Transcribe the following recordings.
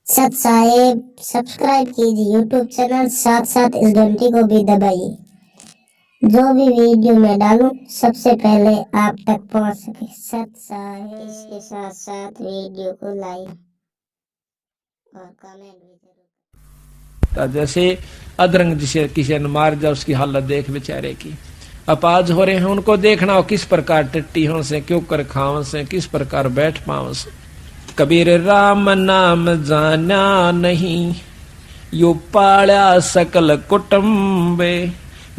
सत साहेब सब्सक्राइब कीजिए YouTube channel, साथ साथ इस घंटी को भी दबाइए। जो भी वीडियो मैं डालूं सबसे पहले आप तक पहुंच सके। सत साहेब इसके साथ साथ वीडियो को लाइक और कमेंट भी जरूर। जैसे अदरंग जिसे किसी ने मार जा उसकी हालत देख बेचारे की अपाज हो रहे हैं, उनको देखना हो किस प्रकार टट्टी हो से, क्यों कर खाव से, किस प्रकार बैठ पाव से। कबीर राम नाम जाना नहीं, यो पाल्या सकल कुटुंबे,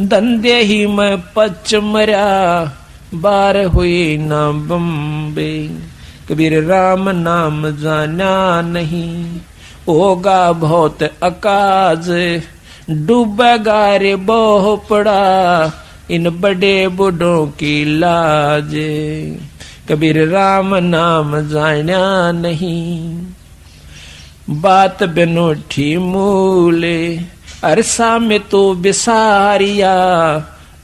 धंधे ही में पच मर्या, बार हुई ना बम्बे। कबीर राम नाम जाना नहीं, होगा बहुत अकाज, डूबेगा रे बहु पड़ा, इन बड़े बूढ़ों की लाज। कबीर राम नाम जाना नहीं, बात बिनोठी मूले, अरसा में तो बिसारिया,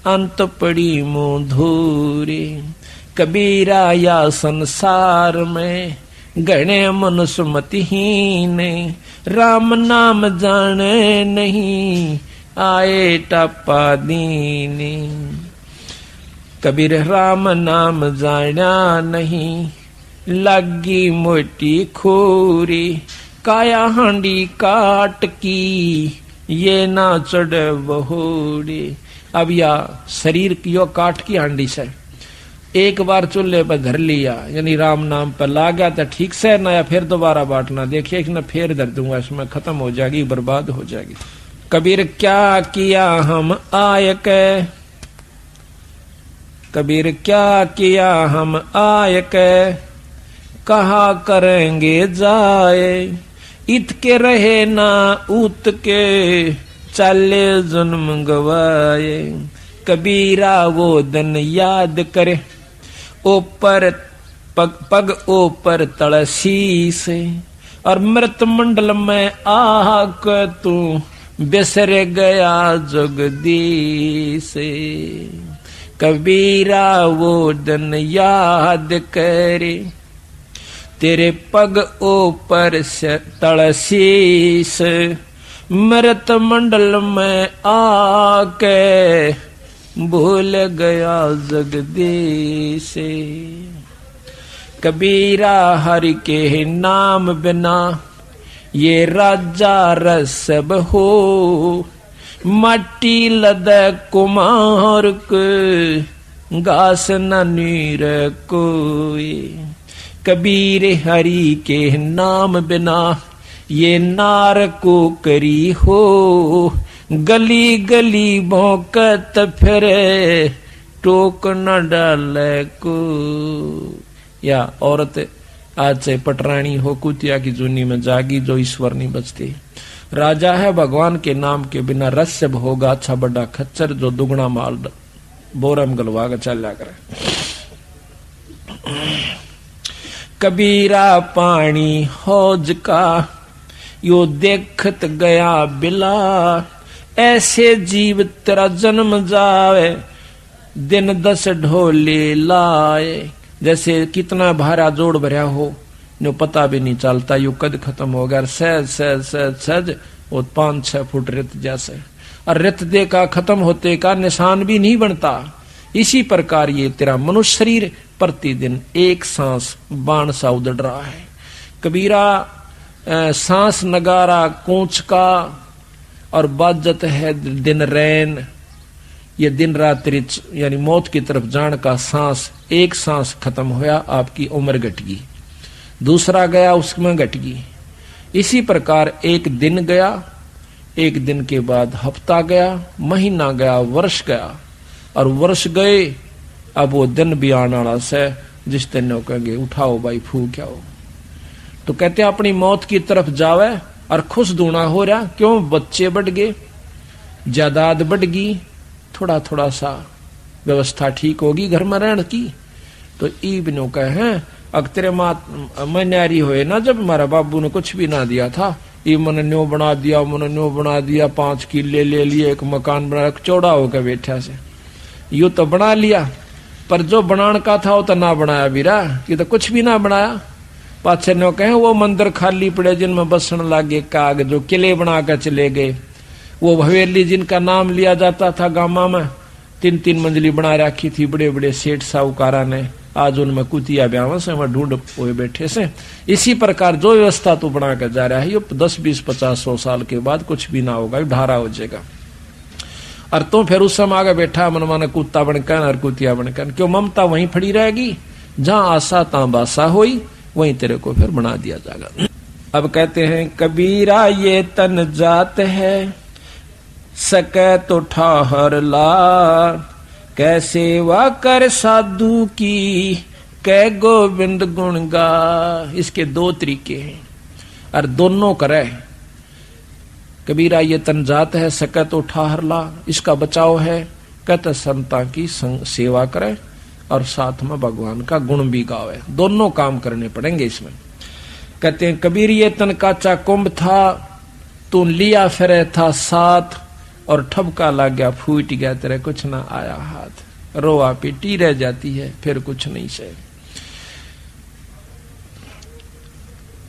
अंत पड़ी मुंह धूरे। कबीरा या संसार में गणे मनुष्य मतिहीन, राम नाम जाने नहीं, आए टप्पा दीने। कबीर राम नाम जाना नहीं, लगी मोटी खोरी, काया हांडी काट की, ये ना चढ़ बहोड़ी। अब या शरीर की यो काट की हांडी से एक बार चूल्हे पर धर लिया, यानी राम नाम पर ला गया तो ठीक से, ना या फिर दोबारा बांटना, देखिए कि ना फिर धर दूंगा, इसमें खत्म हो जाएगी, बर्बाद हो जाएगी। कबीर क्या किया हम आय के, कबीर क्या किया हम आय के, कहा करेंगे जाए, इत के रहे ना उत के, चाले जन्म गवाए। कबीरा वो दिन याद करे, ऊपर पग ऊपर तड़सी से, और मृत मंडल में आक तू बिसर गया जगदीश। कबीरा वो दिन याद करे, तेरे पग ऊपर से तड़सीस, मृत मंडल में आके भूल गया जगदीश। कबीरा हरि के नाम बिना ये राजा रसब हो, मट्टी लद कुमार के घास न नीर कोई। कबीर हरि के नाम बिना ये नार को करी हो, गली गली भौंकत फिरे, टोक न डाले को। या औरत आज से पटरानी हो, कुतिया की जूनी में जागी, जो ईश्वर नहीं बचती। राजा है भगवान के नाम के बिना रस्य होगा, अच्छा बड़ा खच्चर जो दुगना माल बोरम गलवा कर चल करे। कबीरा पानी हौज का यो देखत गया बिला, ऐसे जीव तेरा जन्म जावे, दिन 10 ढोले लाए। जैसे कितना भारा जोड़ भरा हो, जो पता भी नहीं चलता, यू कद खत्म हो गया। सहज सहज सहज सहज वो 5-6 फुट रेत जैसे, और रेत दे का खत्म होते का निशान भी नहीं बनता। इसी प्रकार ये तेरा मनुष्य शरीर प्रतिदिन एक सांस बाण सा उदड़ रहा है। कबीरा सांस नगारा कूच का, और बाजत है दिन रैन, ये दिन रात्रि यानी मौत की तरफ जान का सांस। एक सांस खत्म होया, आपकी उम्र घट गई, दूसरा गया उसमें घट गई। इसी प्रकार एक दिन गया, एक दिन के बाद हफ्ता गया, महीना गया, वर्ष गया, और वर्ष गए, अब वो दिन भी आने वाला से जिस दिन कहेंगे उठाओ भाई फूक आओ। तो कहते हैं अपनी मौत की तरफ जावे और खुश दूना हो रहा, क्यों? बच्चे बढ़ गए, जायदाद बढ़ गई, थोड़ा थोड़ा सा व्यवस्था ठीक होगी घर में रहने की। तो ईबनों कहे अग तेरे मैं न्यारी हुए ना, जब हमारा बाबू ने कुछ भी ना दिया था, ये मन न्यो बना दिया, मन न्यो बना दिया, 5 किले ले लिए, एक मकान बना, चौड़ा होकर बैठा से, यू तो बना लिया, पर जो बनाने का था वो तो ना बनाया वीरा, ये तो कुछ भी ना बनाया। पाछे नो कहे वो मंदिर खाली पड़े जिनमें बसन लागे काग, जो किले बनाकर चले गए। वो हवेली जिनका नाम लिया जाता था गामा में, 3-3 मंजिली बना रखी थी बड़े बड़े सेठ साहूकारा ने, आज उनमें कुतिया ब्याह से वह ढूंढ हुए बैठे से। इसी प्रकार जो व्यवस्था तू बना कर जा रहा है, ये 10, 20, 50, 100 साल के बाद कुछ भी ना होगा, ढारा हो जाएगा। और तो फिर उस समय आगे बैठा मन माने कुत्ता बनकर और कुतिया बनकर, क्यों ममता वहीं खड़ी रहेगी, जहां आशा ता बासा हुई, वहीं तेरे को फिर बना दिया जाएगा। अब कहते हैं कबीरा ये तन जात है, सके तो ठाहर ला, कै सेवा कर साधु की, कै गोविंद गुण गा। इसके 2 तरीके हैं और दोनों करे। कबीरा ये तन जात है, सके तो ठाहर ला, इसका बचाव है, कहते संता की सेवा करे और साथ में भगवान का गुण भी गावे। दोनों काम करने पड़ेंगे इसमें। कहते हैं कबीर ये तन काचा कुंभ था, तू लिया फिरे था साथ, और ठबका लग गया फूट गया तेरे कुछ ना आया हाथ। रोआ पीटी रह जाती है फिर कुछ नहीं से।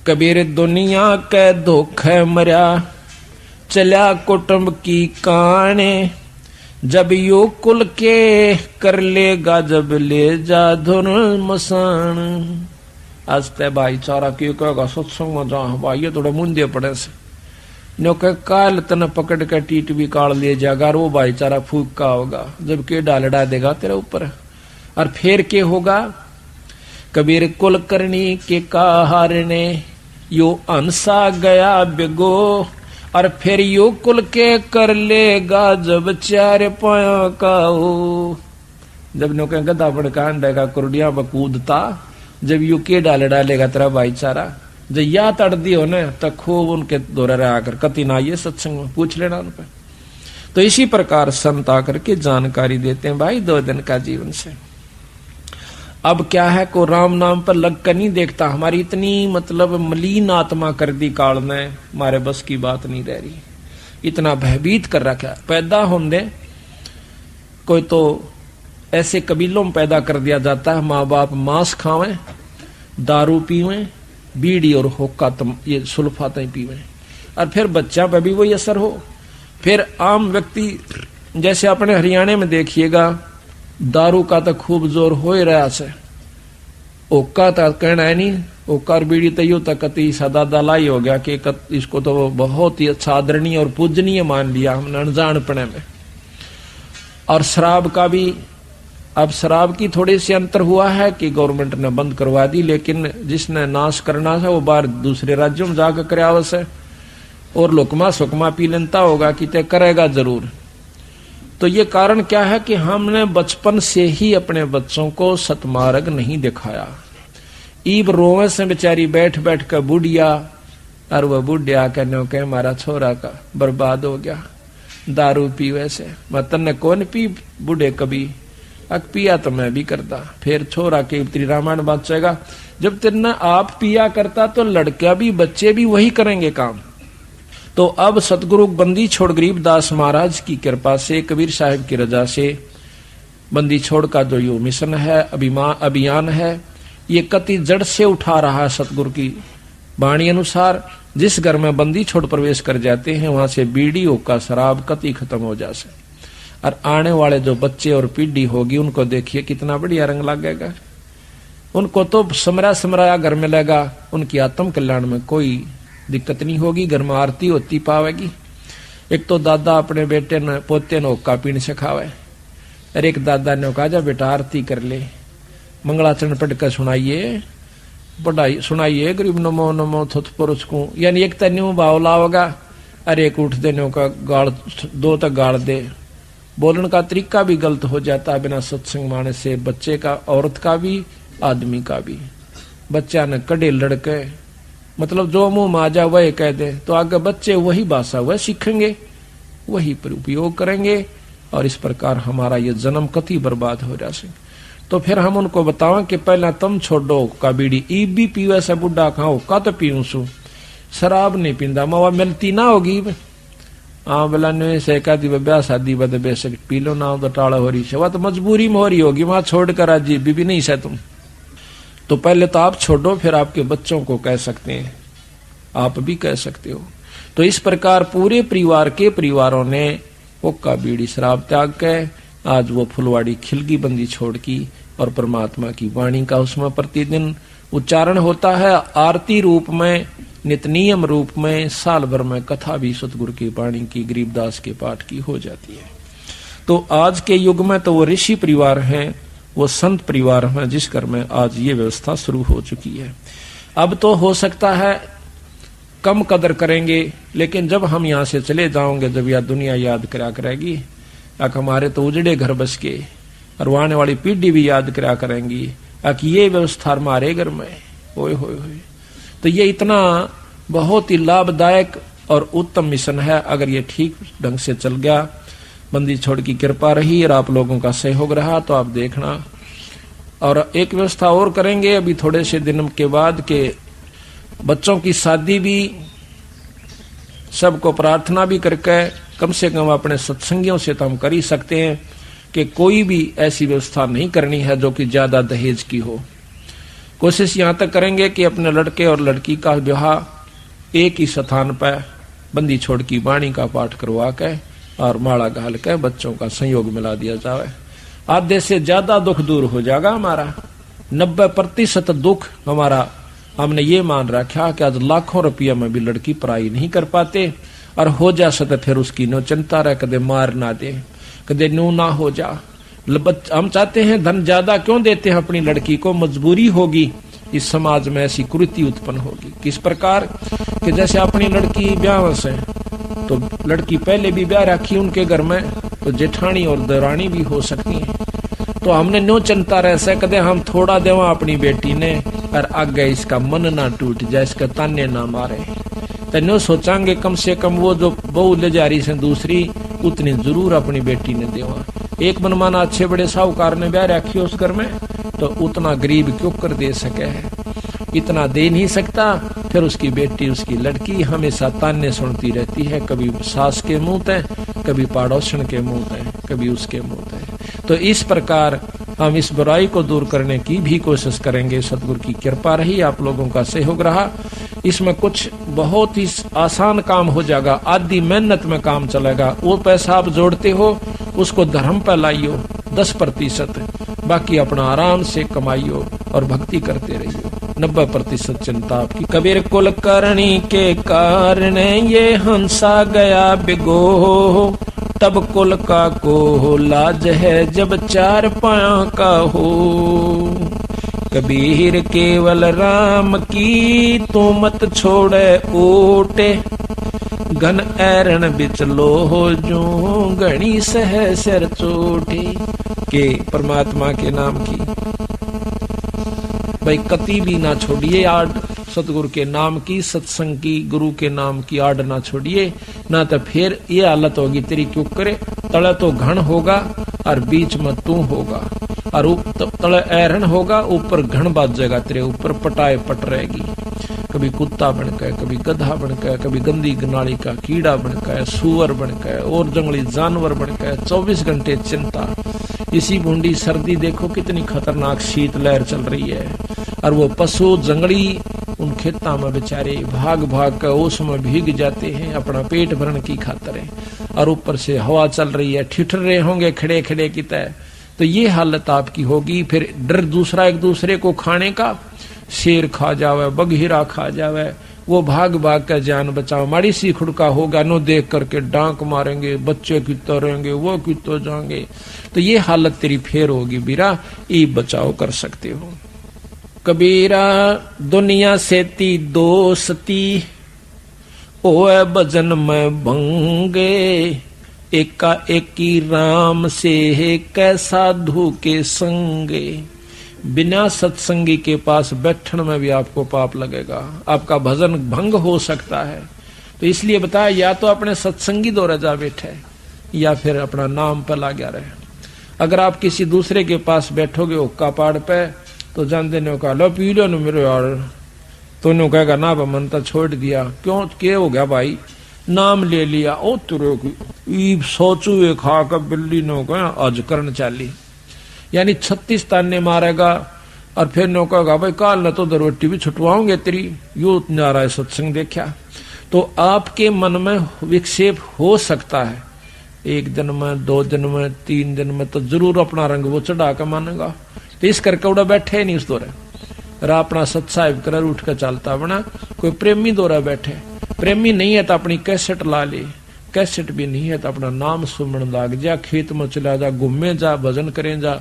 कबीर दुनिया के धोखे मरिया, चल्या कुटुंब की काने, जब यो कुल के कर लेगा जब ले जा धुन मसान। आज ते भाईचारा क्यों कहेगा सत्संग में जा भाई, ये थोड़ा मुंदे पड़े से नो के काल तन पकड़ के टीट भी काल ले जाएगा, वो भाईचारा फूक का होगा जब के डालडा देगा तेरे ऊपर। और फिर के होगा, कबीर कुल करनी के काहारने, यो अंसा गया बिगो, और फिर यो कुल के कर लेगा जब 4 पाया का हो। जब नो के गधा बड़का अंडेगा कुर्डिया बकूदता, जब यू के डालेगा तेरा भाईचारा, जब या तड़ दी हो न तो खूब उनके दौरे आकर कति ना ये सत्संग में पूछ लेना उन पर। तो इसी प्रकार संत आकर के जानकारी देते हैं भाई 2 दिन का जीवन से। अब क्या है को राम नाम पर लग कर नहीं देखता, हमारी इतनी मतलब मलिन आत्मा कर दी काल ने, हमारे बस की बात नहीं रह रही, इतना भयभीत कर रखा। पैदा होने कोई तो ऐसे कबीलों में पैदा कर दिया जाता है, माँ बाप मांस खावें, दारू पीवें, बीड़ी और हुक्का ये सुल्फातें पीवें, और फिर बच्चा पर भी वही असर हो। फिर आम व्यक्ति जैसे अपने हरियाणा में देखिएगा, दारू का तो खूब जोर हो ही रहा से, हुक्का तो कहना है नहीं, हुक्का और बीड़ी तो यूं तक कति सदा दलाई हो गया कि इसको तो बहुत ही अच्छा आदरणीय और पूजनीय मान लिया हमने अनजानपने में। और शराब का भी, अब शराब की थोड़ी सी अंतर हुआ है कि गवर्नमेंट ने बंद करवा दी, लेकिन जिसने नाश करना है वो बाहर दूसरे राज्यों में जाकर करे आवश्य है, और लुकमा सुकमा पी लेता होगा कि तय करेगा जरूर। तो ये कारण क्या है कि हमने बचपन से ही अपने बच्चों को सतमार्ग नहीं दिखाया। ईब रोवे से बेचारी बैठ बैठ कर बुढ़िया, और वह बुढ़िया कहने के हमारा छोरा का बर्बाद हो गया दारू पीवे से। मतन ने कौन पी बूढ़े कभी, अक पिया तो मैं भी करता, फिर छोरा के तेरी रामायण बाचेगा। जब तेरना आप पिया करता तो लड़का भी बच्चे भी वही करेंगे काम। तो अब सतगुरु बंदी छोड़ गरीबदास महाराज की कृपा से, कबीर साहिब की रजा से बंदी छोड़ का जो यो मिशन है, अभियान है, ये कति जड़ से उठा रहा है। सतगुरु की वाणी अनुसार जिस घर में बंदी छोड़ प्रवेश कर जाते हैं वहां से बीड़ी हुक्का शराब कति खत्म हो जाए। और आने वाले जो बच्चे और पीढ़ी होगी उनको देखिए कितना बढ़िया रंग लगेगा। उनको तो समराया घर में लगेगा, उनकी आत्म कल्याण में कोई दिक्कत नहीं होगी, घर में आरती होती पावेगी। एक तो दादा अपने बेटे ने पोते ने हुक्का पीने सिखावे, और एक दादा ने कहा जा बेटा आरती कर ले, मंगलाचरण पढ़ कर सुनाइए, पढ़ाई सुनाइए, गरीब नमो नमो थुत पुरुष को, यानी एक तन्यू भाव लाओगा, अरे एक उठ देने का गाड़ 2 तक गाड़ दे। बोलने का तरीका भी गलत हो जाता है बिना सत्संग माने से, बच्चे का, औरत का भी, आदमी का भी। बच्चा ने कड़े लड़के मतलब जो मुंह माजा वह कह दे, तो आगे बच्चे वही भाषा वह सीखेंगे, वही पर उपयोग करेंगे, और इस प्रकार हमारा ये जन्म कति बर्बाद हो जाए। तो फिर हम उनको बताओ कि पहला तुम छोड़ो का बीड़ी, ईब भी पीवे से बुढ़ा खाओ का तो पीऊं सु, शराब नहीं पींदा, मवा मिलती ना होगी। हाँ बोला ने से कहती ब्याह शादी बद बेशक पी लो ना, तो टाड़ा हो रही है, वह तो मजबूरी में हो रही होगी, वहां छोड़ कर आज बीबी नहीं से तुम। तो पहले तो आप छोड़ो, फिर आपके बच्चों को कह सकते हैं, आप भी कह सकते हो। तो इस प्रकार पूरे परिवार के परिवारों ने हुक्का बीड़ी शराब त्याग के आज वो फुलवाड़ी खिलगी बंदी छोड़ की और परमात्मा की वाणी का उसमें प्रतिदिन उच्चारण होता है। आरती रूप में, नितनियम रूप में, साल भर में कथा भी सतगुरु की वाणी की, गरीबदास के पाठ की हो जाती है। तो आज के युग में तो वो ऋषि परिवार हैं, वो संत परिवार हैं, जिस घर में आज ये व्यवस्था शुरू हो चुकी है। अब तो हो सकता है कम कदर करेंगे, लेकिन जब हम यहाँ से चले जाओगे, जब यह दुनिया याद करा करेगी, हमारे तो उजड़े घर बस के, और आने वाली पीढ़ी भी याद करा करेंगी कि ये व्यवस्था हमारे घर में होए होए होए। तो ये इतना बहुत ही लाभदायक और उत्तम मिशन है। अगर ये ठीक ढंग से चल गया, बंदी छोड़ की कृपा रही और आप लोगों का सहयोग रहा, तो आप देखना। और एक व्यवस्था और करेंगे अभी थोड़े से दिन के बाद के बच्चों की शादी भी सबको प्रार्थना भी करके कम से कम अपने सत्संगियों से तो हम कर ही सकते हैं कि कोई भी ऐसी व्यवस्था नहीं करनी है जो कि ज्यादा दहेज की हो। कोशिश यहाँ तक करेंगे कि अपने लड़के और लड़की का विवाह एक ही स्थान पर बंदी छोड़ की वाणी का पाठ करवा के और माला घाल के बच्चों का संयोग मिला दिया जाए। आधे से ज्यादा दुख दूर हो जाएगा हमारा। 90% दुख हमारा हमने ये मान रखा कि आज लाखों रुपया में भी लड़की पढ़ाई नहीं कर पाते, और हो जा सके फिर उसकी नो चिंता रहे, कदे मार ना दे, कदे नू ना हो जा। हम चाहते हैं धन ज्यादा क्यों देते हैं अपनी लड़की को, मजबूरी होगी, इस समाज में ऐसी कुरीति उत्पन्न होगी। किस प्रकार कि जैसे अपनी लड़की ब्याह से, तो लड़की पहले भी ब्याह रखी उनके घर में, तो जेठानी और दरानी भी हो सकती है। तो हमने नो चिंता रह से कदे हम थोड़ा देवा अपनी बेटी ने, और आगे इसका मन ना टूट जाए, इसका ताने ना मारे। तो सोचांगे कम से कम वो जो बहू ले जा रही से दूसरी, उतनी जरूर अपनी बेटी ने देवा। एक मनमाना अच्छे बड़े साहूकार ने ब्याह रखी उस घर में, तो उतना गरीब क्यों कर दे सके है, इतना दे नहीं सकता। फिर उसकी बेटी, उसकी लड़की हमेशा ताने सुनती रहती है, कभी सास के मुंह ते, कभी पड़ोसन के मुंह ते, कभी उसके मुंह ते। तो इस प्रकार हम इस बुराई को दूर करने की भी कोशिश करेंगे। सतगुरु की कृपा रही, आप लोगों का सहयोग रहा। इसमें कुछ बहुत ही आसान काम हो जाएगा, आधी मेहनत में काम चलेगा। वो पैसा आप जोड़ते हो, उसको धर्म पर लाइयो 10%, बाकी अपना आराम से कमाइयो और भक्ति करते रहियो। 90% चिंता आपकी। कबीर कुल करणी के कारण ये हंसा गया बिगो, तब कुल का को लाज है जब 4 पाया का हो। कबीर केवल राम की तू मत छोड़े ओटे, घन ऐरण बिच लो जो घनी सह सिर चोटे। के परमात्मा के नाम की भाई कति भी ना छोड़िए आड़, सतगुरु के नाम की, सत्संग की, गुरु के नाम की आड़ ना छोड़िए, ना तो फिर ये हालत होगी तेरी क्यों करे। तले तो घन होगा और बीच में तू होगा, और तले ऐरण होगा, ऊपर घन बाजेगा तेरे ऊपर, पटाए पट रहेगी। कभी कुत्ता बनकर, कभी गधा बनकर, कभी गंदी नाली का कीड़ा बनकर, सुअर बनकर और जंगली जानवर बनकर, 24 घंटे चिंता। इसी बूंदी सर्दी देखो कितनी खतरनाक शीत लहर चल रही है, और वो पशु जंगली उन खेतों में बेचारे भाग भाग कर ओस में भीग जाते हैं अपना पेट भरने की खातिर, और ऊपर से हवा चल रही है, ठिठुर रहे होंगे खड़े खड़े की तरह। तो ये हालत आपकी होगी। फिर डर दूसरा एक दूसरे को खाने का, शेर खा जावे, बघीरा खा जावे, वो भाग भाग कर जान बचाओ। माड़ी सी खुड़का होगा, नो देख करके डांक मारेंगे, बच्चे कितो रहेंगे, वो कितो जाएंगे। तो ये हालत तेरी फेर होगी बीरा, ये बचाव कर सकते हो। कबीरा दुनिया से ती दोस्ती, ओए भजन में भंगे, एका एकी राम से कै साधु के संगे। बिना सत्संगी के पास बैठन में भी आपको पाप लगेगा, आपका भजन भंग हो सकता है। तो इसलिए बताया, या तो अपने सत्संगी दौरा जा बैठे, या फिर अपना नाम पर लगा रहे। अगर आप किसी दूसरे के पास बैठोगे हुक्का पाड़ पे, तो जान देने का लो पी लो न मेरे यार, तो उन्होंने कहेगा ना मन तो छोड़ दिया। क्यों क्या हो गया भाई, नाम ले लिया, ओ तुरे की सोचू खा कर बिल्ली नो कहा आज करण चाली, यानी 36 ताने मारेगा, और फिर नो कहेगा भाई काल न तो रोटी भी छुटवाओगे तेरी, यो नारा सत्संग देखा। तो आपके मन में विक्षेप हो सकता है, 1 दिन में, 2 दिन में, 3 दिन में, तो जरूर अपना रंग वो चढ़ा कर मानेगा। तो इस करके उड़ा बैठे नहीं उस दौरे, अपना सत्साहिब कर उठ कर चलता बना। कोई प्रेमी दौरा बैठे, प्रेमी नहीं है तो अपनी कैसेट ला ले, कैसेट भी नहीं है तो अपना नाम सुमन लाग जा, खेत में चला जा, घूमे जा, भजन करें जा,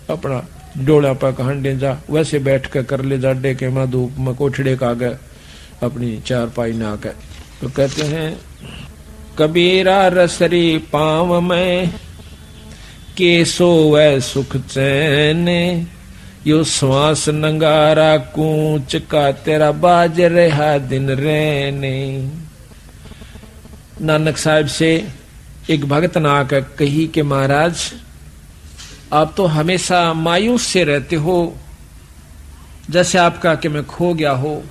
अपना डोला पर कहंडे जा, वैसे बैठ कर कर ले जा, डे के में धूप में कोठड़े का गए अपनी चारपाई ना कर। तो कहते हैं कबीरा रसरी पाँव में के सोवे सुख चैन, यो श्वास नंगारा कूच का तेरा बाज रहा दिन रहने। नानक साहब से एक भगत ने आकर कही कि महाराज आप तो हमेशा मायूस से रहते हो, जैसे आपका कि मैं खो गया हो,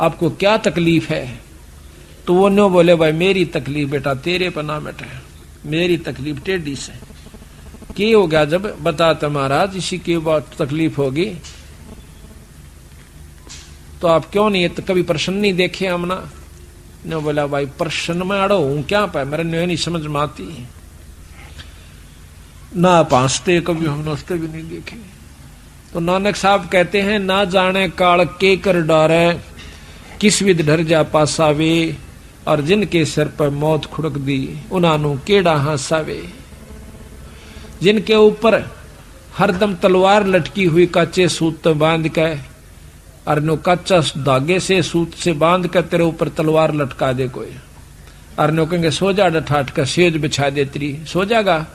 आपको क्या तकलीफ है? तो वो नो बोले भाई मेरी तकलीफ बेटा तेरे पर ना बैठे, मेरी तकलीफ टेढ़ी से। क्या हो गया? जब बताते महाराज इसी की बात तकलीफ होगी तो आप क्यों नहीं, तो कभी प्रश्न नहीं देखे हमना? ने बोला भाई प्रश्न में अड़ो हूं क्या पे, मेरे नहीं समझ में आती, ना आप हंसते कभी हम हंसते भी नहीं देखे। तो नानक साहब कहते हैं ना जाने काल के कर डारे, किस विध डर जा पासावे, और जिनके सिर पर मौत खुड़क दी उन्हां केड़ा हंसावे। जिनके ऊपर हरदम तलवार लटकी हुई काचे सूत बांध के, और नो कच्चा धागे से सूत से बांध कर तेरे ऊपर तलवार लटका दे कोई, और नो कहेंगे सो जा ठाट का सेज बिछा दे तेरी, सो जागा।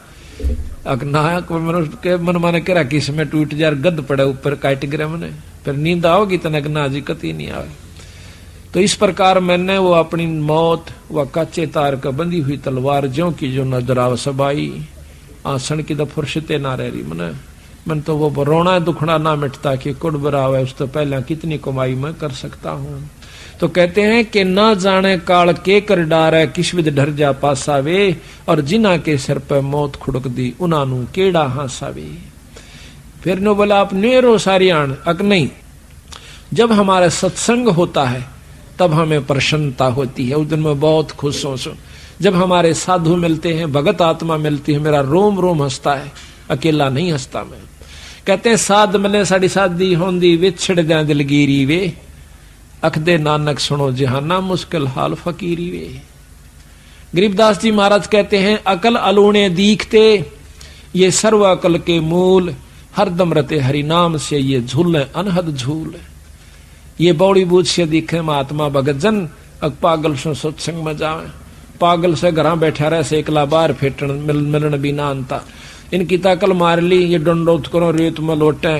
नायक मनुष्य के मन माने करा किस में टूट जा, गद पड़े ऊपर काट गिरे मने, फिर नींद आओगी तनक ना जी कती नहीं आवे। तो इस प्रकार मैंने वो अपनी मौत व कच्चे तार का बंधी हुई तलवार ज्यों की जो नजराव सबाई, आसन की तो फुर्सते ना रह रही मन तो वो रोना दुखना ना मिटता कि कुड़ बराव है, उस तो पहले कितनी कमाई मैं कर सकता हूं। तो कहते हैं कि ना जाने काल के कर डारे, किस विध डर जा पासावे, और जिना के सिर पर मौत खुड़क दी उन्हां केड़ा हंसावे। फिर नो बोला आप नेरो सारियाण अक नहीं, जब हमारा सत्संग होता है तब हमें प्रसन्नता होती है, उस दिन मैं बहुत खुश हूं। जब हमारे साधु मिलते हैं, भगत आत्मा मिलती है, मेरा रोम रोम हंसता है, अकेला नहीं हंसता मैं। कहते हैं साध मिले साड़ी शादी होंदी, विछड़ जा दिलगीरी वे, अखदे नानक सुनो जहाना मुश्किल हाल फकीरी वे। गरीबदास जी महाराज कहते हैं अकल अलूणे दीखते, ये सर्व अकल के मूल, हरदम रते हरि नाम से ये झूले अनहद झूल। ये बौड़ी बूझ से दिखे महात्मा भगत जन, पागल से सत्संग में जावे, पागल से घर बैठा रहे से एकला बार फेटन मिलन बिना अंता। इनकी तकल मार ली, ये डंडोत करो रेत में लोटे,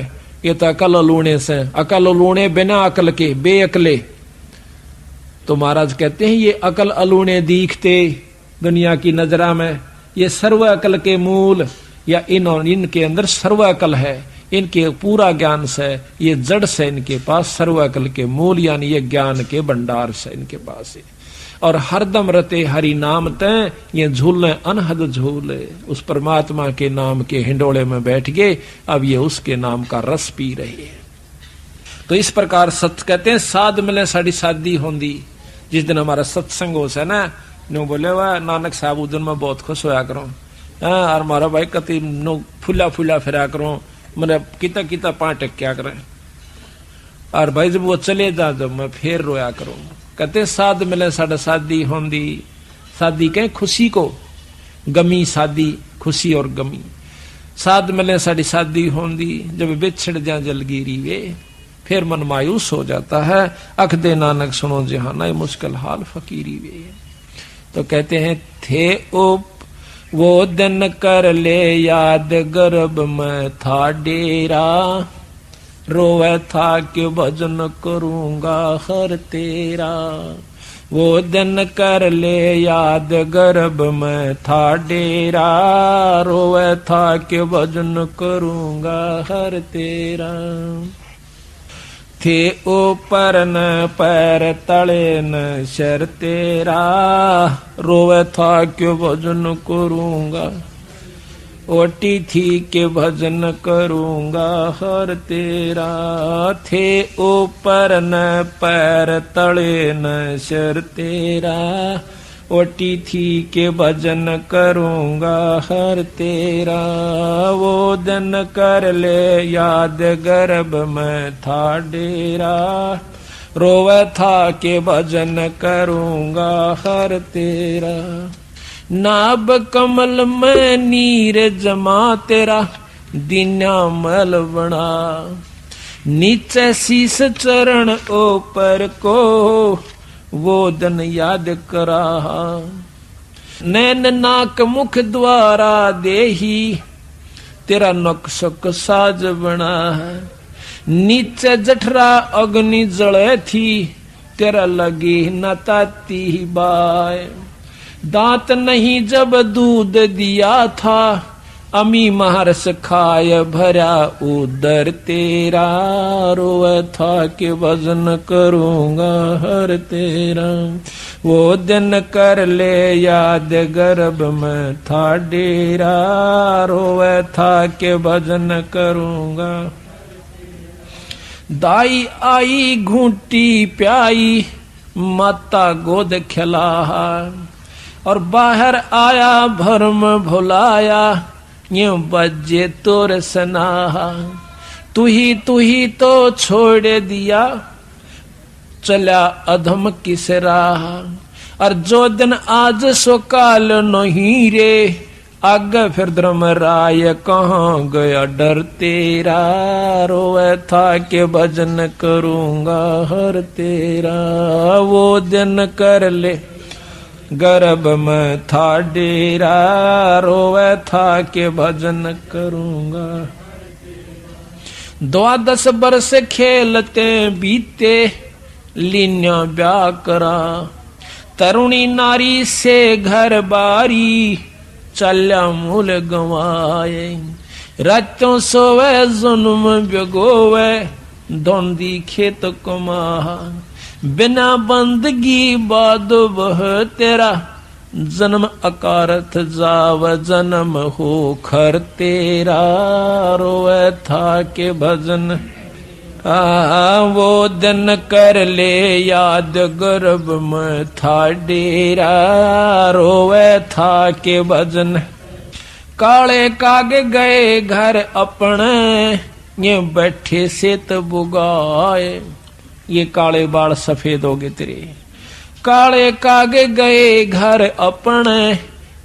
ये तो अकल लूणे से, अकल लूणे बिना अकल के बेअकले। तो महाराज कहते हैं ये अकल अलूणे दीखते दुनिया की नजरा में, ये सर्व अकल के मूल, या इनके अंदर सर्व अकल है, इनके पूरा ज्ञान से, ये जड़ से इनके पास सर्व अकल के मूल, यानी ये ज्ञान के भंडार से इनके पास है। और हरदम रते हरि नाम तय, ये झूले अनहद झूले, उस परमात्मा के नाम के हिंडोले में बैठ गए, अब ये उसके नाम का रस पी रहे हैं। तो इस प्रकार सत्य कहते हैं साध मिले साड़ी शादी होंदी, जिस दिन हमारा सत्संग हो से ना, नो बोले वाह नानक साहब उस दिन में बहुत खुश होया करो, और मारा भाई कति नो फुला फुला फिरा करो, मैंने किता किता पांच क्या करें, और भाई जब वो चले जा जब मैं फिर रोया करूं। कहते साध मिले साढ़े शादी होंदी, शादी कहें खुशी को, गमी शादी, खुशी और गमी। साध मिले साड़ी शादी होंदी, जब बिछड़ जा जलगीरी वे, फिर मन मायूस हो जाता है, अख दे नानक सुनो जहाना मुश्किल हाल फकीरी वे। तो कहते हैं थे उप वो दिन कर ले याद, गर्भ में था डेरा, रोवे था कि भजन करूंगा हर तेरा। वो दिन कर ले याद, गर्भ में था डेरा, रोवे था कि भजन करूंगा हर तेरा। थे ऊपर न पैर तले न शर तेरा, रोवे था कि भजन करूंगा। ओटी थी के भजन करूंगा हर तेरा। थे ऊपर न पैर तले न सिर तेरा, ओटी थी के भजन करूंगा हर तेरा। वो दिन कर ले याद गर्भ में था डेरा, रोवे था के भजन करूंगा हर तेरा। नाभ कमल में नीर जमा तेरा, दीना मल बना। नीचे शीस चरण ऊपर को, वो दिन याद करा। नैन नाक मुख द्वारा देही, तेरा नक्शक साज बना। नीचे जठरा अग्नि जले थी, तेरा लगी न ताती बाय। दांत नहीं जब दूध दिया था, अमी महर्ष खाय भरा उदर तेरा। रोए था के भजन करूंगा हर तेरा। वो दिन कर ले याद गर्भ में था डेरा, रोए था के भजन करूंगा। दाई आई घूंटी प्याई, माता गोद खिला। और बाहर आया भरम भुलाया, यूं बजे तोर सनाहा। तू ही तो छोड़ दिया, चला अधम किस राह। और जो दिन आज सो काल नहीं रे, आगे फिर धर्म राय कहाँ गया डर तेरा। रोए था के भजन करूंगा हर तेरा। वो दिन कर ले गर्भ में था डेरा, रोवे था के भजन करूंगा। 12 बरस खेलते बीते, लीन्या ब्याह करा। तरुणी नारी से घर बारी, चल्या मूल गवाए। रातों सोवे जुल्म बिगोवे, धोंदी खेत कमा। बिना बंदगी बाद वह तेरा, जन्म अकारथ जाव जन्म हो खर तेरा। रोए था के भजन वो दिन कर ले याद गर्भ में था डेरा। रोए था के भजन। काले कागे गए घर अपने, ये बैठे से तो बुगाए। ये काले बाल सफेद हो गए तेरे। काले कागे गए घर अपने,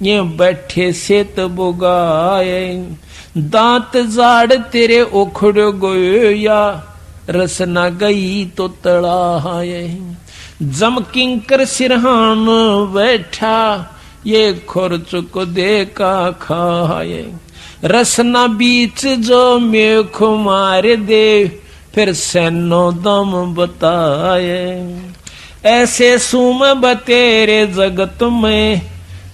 ये बैठे से तो बुगाए। दांत जाड़ तेरे उखड़ गए या, रसना गई तो तड़ाए। जम किंकर सिरहान बैठा, ये खुरच को देखा खाए। रसना बीच जो मेख मार दे, फिर सैनो दम बताए। ऐसे सुम बतेरे जगत में,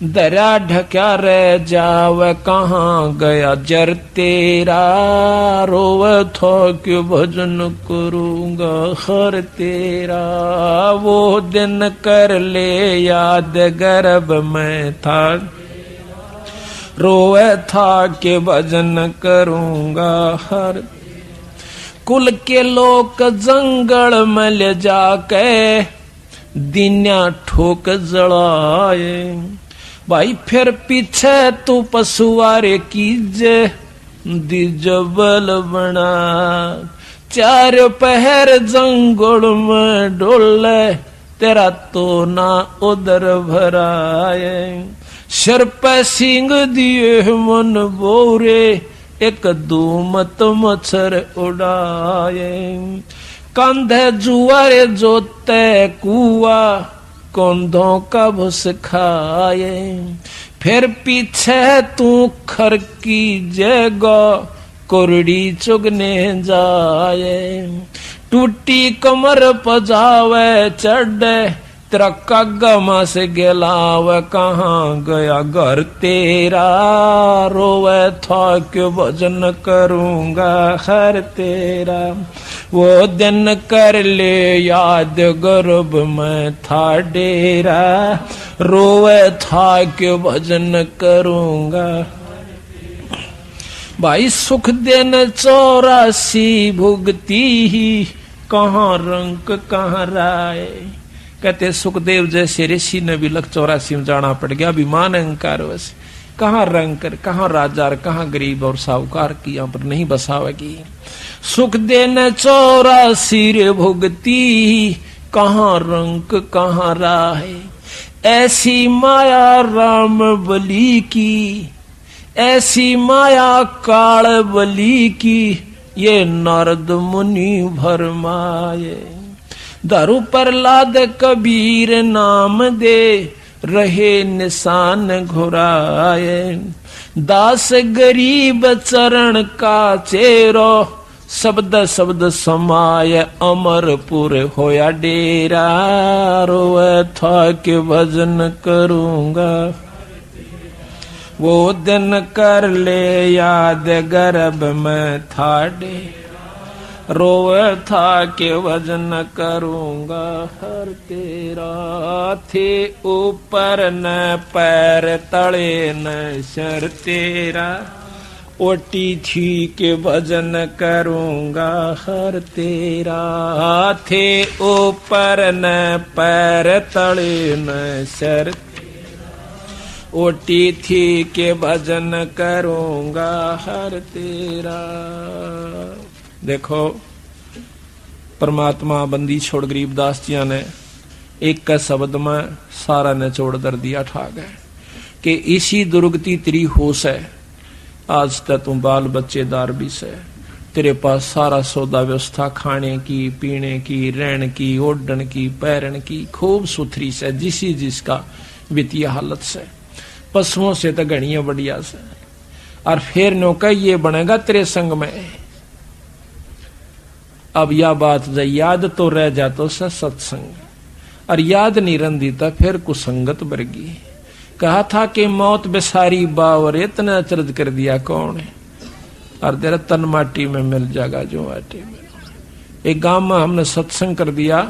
दरा ढक्या रह जाव कहाँ गया जर तेरा। रोव थो क्यों भजन करूंगा हर तेरा। वो दिन कर ले याद गर्भ में था, रोवे था के भजन करूंगा हर। कुल के लोग जंगल में ले जाके, दिन्या ठोक जड़ाए। भाई फिर पीछे तू पशुआरे कीजे, दिजबल बना। चार पहर जंगल में डोले, तेरा तो ना उधर भराए। सिर पे सिंग दिए मन बोरे, एक दूमत मच्छर उड़ाए। कंधे जुआरे जोते कुआ, कंधों का भुस खाए। फिर पीछे तू खर की जगह, कोरड़ी चुगने जाए। टूटी कमर पजावे चढ़े, तेरा कागमा से गेलाव कहाँ गया घर तेरा। रोवे था क्यों भजन करूंगा हर तेरा। वो दिन कर ले याद गर्भ में था डेरा। रोवे था क्यों भजन करूंगा। भाई सुख दिन 84 भुगती ही, कहाँ रंक कहाँ राय। कहते सुखदेव जैसे ऋषि ने भी 84 में जाना पड़ गया, अभिमान अहंकार वैसे कहाँ रंक कहाँ राजा कहाँ गरीब और साहूकार की यहाँ पर नहीं बसावेगी। सुख देन 84 भुगती, कहाँ रंक कहाँ राह। ऐसी माया राम बली की, ऐसी माया काल बली की, ये नारद मुनि भरमाए। दारू प्रहलाद कबीर नाम दे, रहे निशान घुराए। दास गरीब चरण का चेरो, शब्द शब्द समाय अमरपुर होया डेरा। रोए था के भजन करूंगा, वो दिन कर ले याद गर्भ में था डेरा। रोए था के भजन करूंगा हर तेरा। थे ऊपर न पैर तले न सर तेरा, ओटी थी के भजन करूंगा हर तेरा। थे ऊपर न पैर तले न सर, ओटी थी के भजन करूंगा हर तेरा। देखो परमात्मा बंदी छोड़ गरीबदास जी ने एक का शब्द में सारा ने छोड़ दर दिया ठा गए कि इसी दुर्गति तेरी होश है। आज तक तू बाल बच्चेदार भी से, तेरे पास सारा सौदा व्यवस्था खाने की पीने की रहने की ओढ़न की पैरन की खूब सुथरी से, जिसी जिसका वित्तीय हालत से, पशुओं से तो घड़ियां बढ़िया से। और फिर नौका ये बनेगा तेरे संग में। अब यह बात याद तो रह जातो से सत्संग, और याद नहीं रंदी तो फिर कुसंगत बरगी। कहा था कि मौत बेसारी बावर, इतना अचरज कर दिया कौन है, और तेरा तन माटी में मिल जाएगा जो माटी में। एक गांव में हमने सत्संग कर दिया,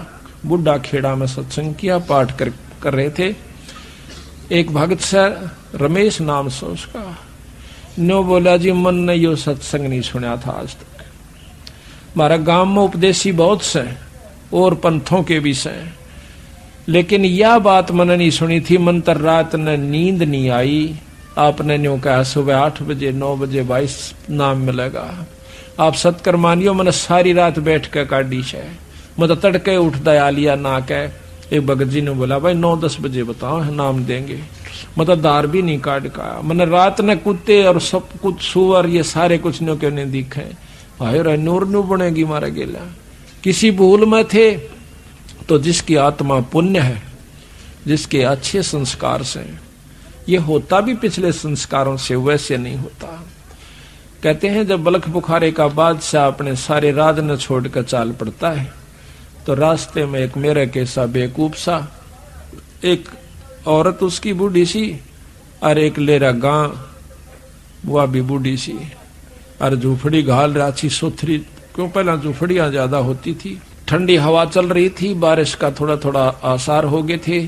बुढ़ा खेड़ा में सत्संग किया, पाठ कर रहे थे। एक भगत से रमेश नाम से उसका, नो बोला जी मन ने यो सत्संग नहीं सुना था आज तक। हमारा गांव में उपदेशी बहुत से और पंथों के भी से, लेकिन यह बात मैंने नहीं सुनी थी। मन तर रात ने नींद नहीं आई। आपने न्यू कहा सुबह 8 बजे 9 बजे 22 नाम मिलेगा। आप सत्कर मानियो, मैंने सारी रात बैठ कर काटी है। मैं तो तड़के उठता आ लिया ना कह। एक भगत जी ने बोला भाई 9-10 बजे बताओ नाम देंगे। मैं तो दार भी नहीं काट का। मैंने रात ने कुत्ते और सब कुछ सुअर ये सारे कुछ न्यू क्यों नहीं दिखे। भाई रे नूर न्यू बनेगी मारा गेला। किसी भूल में थे तो जिसकी आत्मा पुण्य है, जिसके अच्छे संस्कार से, ये होता भी पिछले संस्कारों से, वैसे नहीं होता। कहते हैं जब बलख बुखारे का बादशाह अपने सारे राज न छोड़कर चाल पड़ता है तो रास्ते में एक मेरे के सा बेवकूफ सा, एक औरत उसकी बूढ़ी सी और एक लेरा गां वह भी बूढ़ी सी, और झूपड़ी घाल राची सुथरी, क्यों पहला झूपड़ियां ज्यादा होती थी। ठंडी हवा चल रही थी, बारिश का थोड़ा थोड़ा आसार हो गए थे।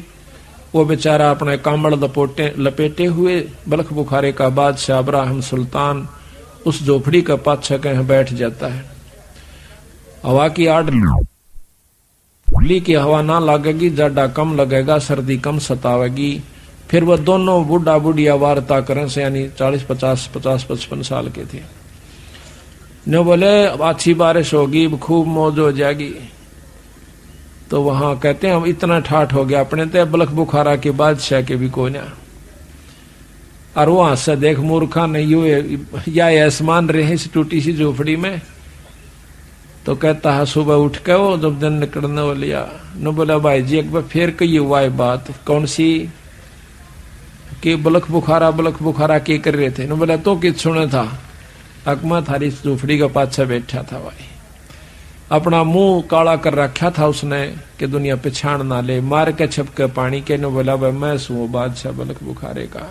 वो बेचारा अपने कामड़ लपेटे हुए बलख बुखारे का बादशाह अब्राहम सुल्तान उस झोपड़ी का पाछा कहीं बैठ जाता है। हवा की आड़ की हवा ना लगेगी, जाडा कम लगेगा, सर्दी कम सतावेगी। फिर वह दोनों बूढ़ा बुढ़िया वार्ता करें से, यानी 40-50-55 साल के थे। ने बोले अच्छी बारिश होगी, खूब मौज हो जाएगी। तो वहां कहते हैं हम इतना ठाठ हो गया अपने ते बलख बुखारा के बादशाह के भी कोई ना। और वहां से देख मूर्खा नहीं हुए या आसमान रहे इस टूटी सी झोपड़ी में। तो कहता है सुबह उठ के वो जब दिन निकलने वो लिया न बोला भाई जी एक बार फिर कही हुआ है बात कौन सी कि बलख बुखारा के कर रहे थे। न बोला तो कित सुने था, अकमा थारी झोपड़ी का पाछा बैठा था भाई, अपना मुंह काला कर रखा था उसने कि दुनिया पिछाड़ ना ले, मार के छपके पानी के। न बोला भाई मैं सू बादशाह बलख बुखारे का,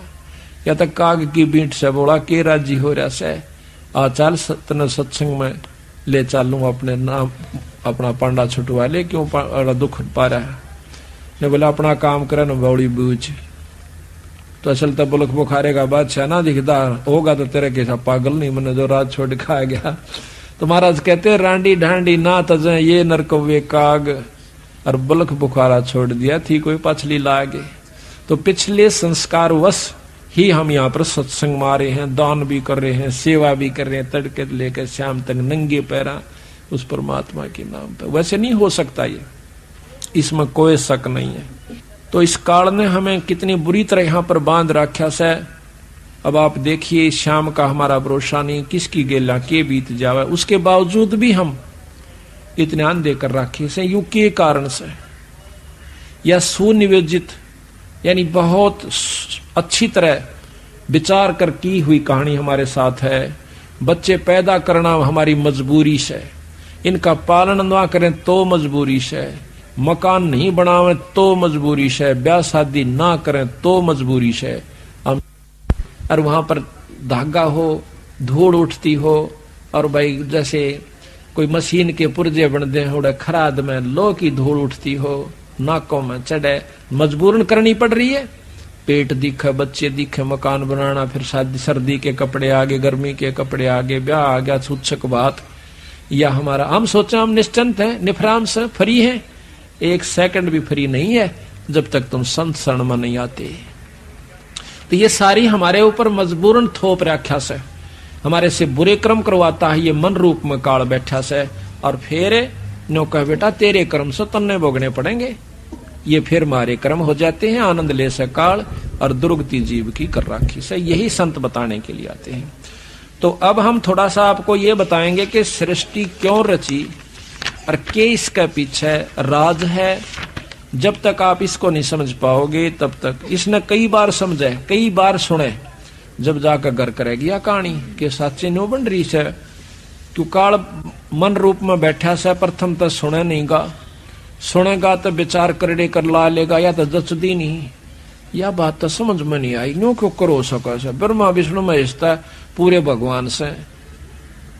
या तक काग की बीट से बोला के राजी हो रहा से आ चल तने सत्संग में ले चालू, अपने नाम अपना पांडा छुटवा ले, क्यों दुख पा रहा है। ने बोला अपना काम करे न बौड़ी बूझ। तो असल तो बुलक बुखारे का बादशाह ना दिखता होगा तो तेरे के साथ पागल नहीं मैंने जो रात छोड़ के आ गया। तो महाराज कहते रांडी ढांडी ना तजे ये नरकवे काग, और बुलक बुखारा छोड़ दिया थी कोई पछली लागे। तो पिछले संस्कार वश ही हम यहाँ पर सत्संग मारे हैं, दान भी कर रहे हैं, सेवा भी कर रहे हैं, तड़के लेकर शाम तक नंगे पैरा उस परमात्मा के नाम पे। वैसे नहीं हो सकता ये, इसमें कोई शक नहीं है। तो इस काल ने हमें कितनी बुरी तरह यहाँ पर बांध रखा से। अब आप देखिए शाम का हमारा भरोसा नहीं, किसकी गेला के बीत जावे, उसके बावजूद भी हम इतने अंधे कर रखे से यू के कारण से, या सुनियोजित यानी बहुत अच्छी तरह विचार कर की हुई कहानी हमारे साथ है। बच्चे पैदा करना हमारी मजबूरी से, इनका पालन ना करें तो मजबूरी से, मकान नहीं बनावे तो मजबूरी से, ब्याह शादी ना करें तो मजबूरी से। और वहां पर धागा हो, धूड़ उठती हो, और भाई जैसे कोई मशीन के पुर्जे बनते हो, खराद में लो की धूड़ उठती हो, नाकों में चढ़े, मजबूरन करनी पड़ रही है। पेट दिखे, बच्चे दिखे, मकान बनाना, फिर शादी, सर्दी के कपड़े आगे, गर्मी के कपड़े आगे, ब्याह आ गया, छुच्छक बात। या हमारा हम सोचे हम निश्चिंत हैं, निफराम से फ्री हैं, एक सेकंड भी फ्री नहीं है जब तक तुम संत शरण में नहीं आते। तो ये सारी हमारे ऊपर मजबूरन थोप रखा से, हमारे से बुरे कर्म करवाता है ये मन रूप में काल बैठा से। और फिर नो कह बेटा तेरे कर्म से तन्ने भोगने पड़ेंगे, ये फिर मारे कर्म हो जाते हैं। आनंद ले से काल और दुर्गति जीव की कर राखी से, यही संत बताने के लिए आते हैं। तो अब हम थोड़ा सा आपको ये बताएंगे कि सृष्टि क्यों रची और के इसके पीछे राज है। जब तक आप इसको नहीं समझ पाओगे तब तक, इसने कई बार समझे, कई बार सुने, जब जाकर घर करेगी कहानी के साचे नो बन रही से। क्यों काल मन रूप में बैठा से, प्रथम तो सुने नहीं गा, सुनेगा तो विचार करड़े कर ला लेगा, या तो जचदी नहीं, या बात तो समझ में नहीं आई। नो क्यों करो सको से, ब्रह्मा विष्णु महेश पूरे भगवान से,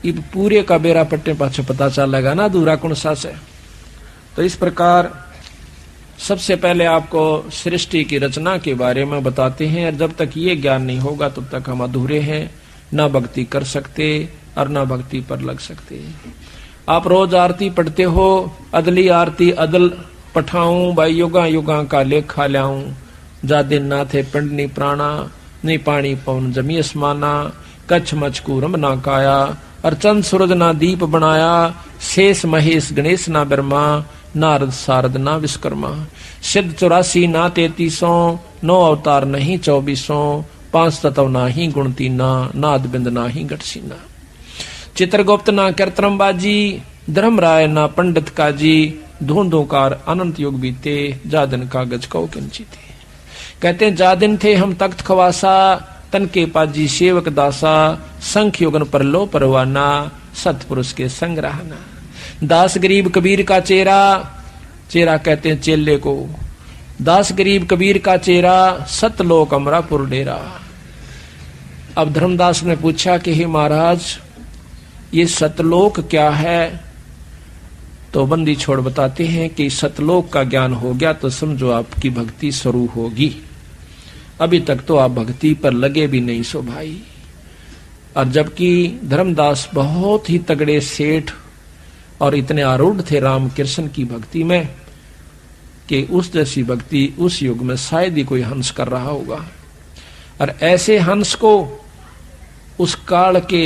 ये पूरे का बेरा पट्टे पाछे पता चलेगा ना दूरा कौन सा से। तो इस प्रकार सबसे पहले आपको सृष्टि की रचना के बारे में बताते हैं। जब तक ये ज्ञान नहीं होगा तब तक हम अधूरे हैं, ना भक्ति कर सकते और ना भक्ति पर लग सकते। आप रोज आरती पढ़ते हो, अदली आरती अदल पठाऊं, भाई युगा युगा का लेखा ल्याऊं, जा दिन ना थे पिंड नी प्राणा, नहीं पानी पवन जमी असमाना, कच्छ मचकू रम ना काया, और चंद सूरज ना दीप बनाया, शेष महेश गणेश ना ब्रह्मा, नारद सारद ना विश्वकर्मा, सिद्ध 84 ना 3300, 9 अवतार नहीं 2400, 5 तत्व ना ही गुणतीना, नाद बिंद ना ही गठसीना, चित्रगुप्त ना कीर्तनबाजी, धर्मराय ना पंडित काजी, धूंधोकार अनंत युग बीते, जा दिन कागज कौ किंचिते। कहते हैं जा दिन थे हम तख्त खवासा, तन के पाजी सेवक दासा, संख युगन पर लो परवाना, सतपुरुष के संग रहना। दास गरीब कबीर का चेहरा, चेहरा कहते हैं चेले को, दास गरीब कबीर का चेहरा, सतलोक अमरापुर डेरा। अब धर्मदास ने पूछा कि हे महाराज ये सतलोक क्या है? तो बंदी छोड़ बताते हैं कि सतलोक का ज्ञान हो गया तो समझो आपकी भक्ति शुरू होगी। अभी तक तो आप भक्ति पर लगे भी नहीं सो भाई। और जबकि धर्मदास बहुत ही तगड़े सेठ और इतने आरूढ़ थे राम कृष्ण की भक्ति में कि उस जैसी भक्ति उस युग में शायद ही कोई हंस कर रहा होगा। और ऐसे हंस को उस काल के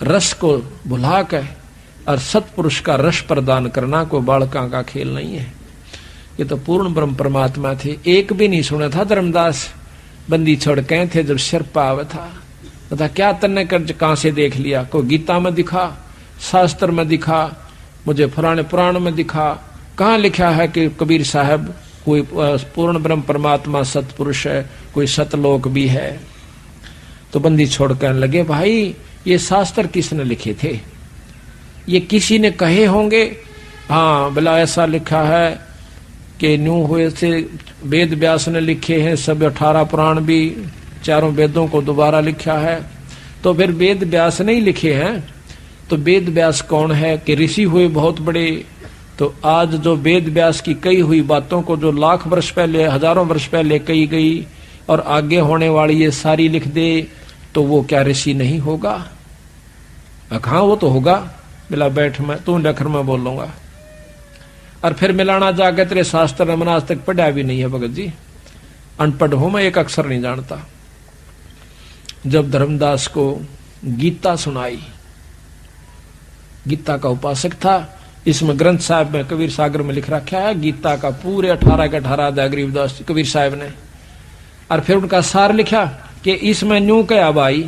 रस को भुला कर और सतपुरुष का रस प्रदान करना कोई बालका का खेल नहीं है। ये तो पूर्ण ब्रह्म परमात्मा थे। एक भी नहीं सुना था धर्मदास बंदी छोड़ कहे थे जब सिर पाव था, बता क्या तन्ने कर कहां से देख लिया? कोई गीता में दिखा, शास्त्र में दिखा, मुझे पुराने पुराण में दिखा, कहाँ लिखा है कि कबीर साहब कोई पूर्ण ब्रह्म परमात्मा सतपुरुष है, कोई सतलोक भी है? तो बंदी छोड़ कहने लगे भाई ये शास्त्र किसने लिखे थे? ये किसी ने कहे होंगे? हाँ भला ऐसा लिखा है कि न्यू हुए से वेद व्यास ने लिखे हैं, सब 18 पुराण भी चारों वेदों को दोबारा लिखा है। तो फिर वेद व्यास नहीं लिखे हैं तो वेद व्यास कौन है? कि ऋषि हुए बहुत बड़े, तो आज जो वेद व्यास की कही हुई बातों को जो लाख वर्ष पहले, हजारों वर्ष पहले कही गई और आगे होने वाली ये सारी लिख दे, तो वो क्या ऋषि नहीं होगा? हाँ वो तो होगा। मिला बैठ मैं तू डखर में बोलूंगा। और फिर मिलाना जाके तेरे शास्त्र में आज तक पढ़ा भी नहीं है भगत जी, अनपढ़ हूं मैं, एक अक्षर नहीं जानता। जब धर्मदास को गीता सुनाई, गीता का उपासक था, इसमें ग्रंथ साहब में कबीर सागर में लिख रखा है गीता का पूरे 18 के 18 अध्याय गरीबदास कबीर साहब ने। और फिर उनका सार लिखा कि इसमें न्यू कहा भाई,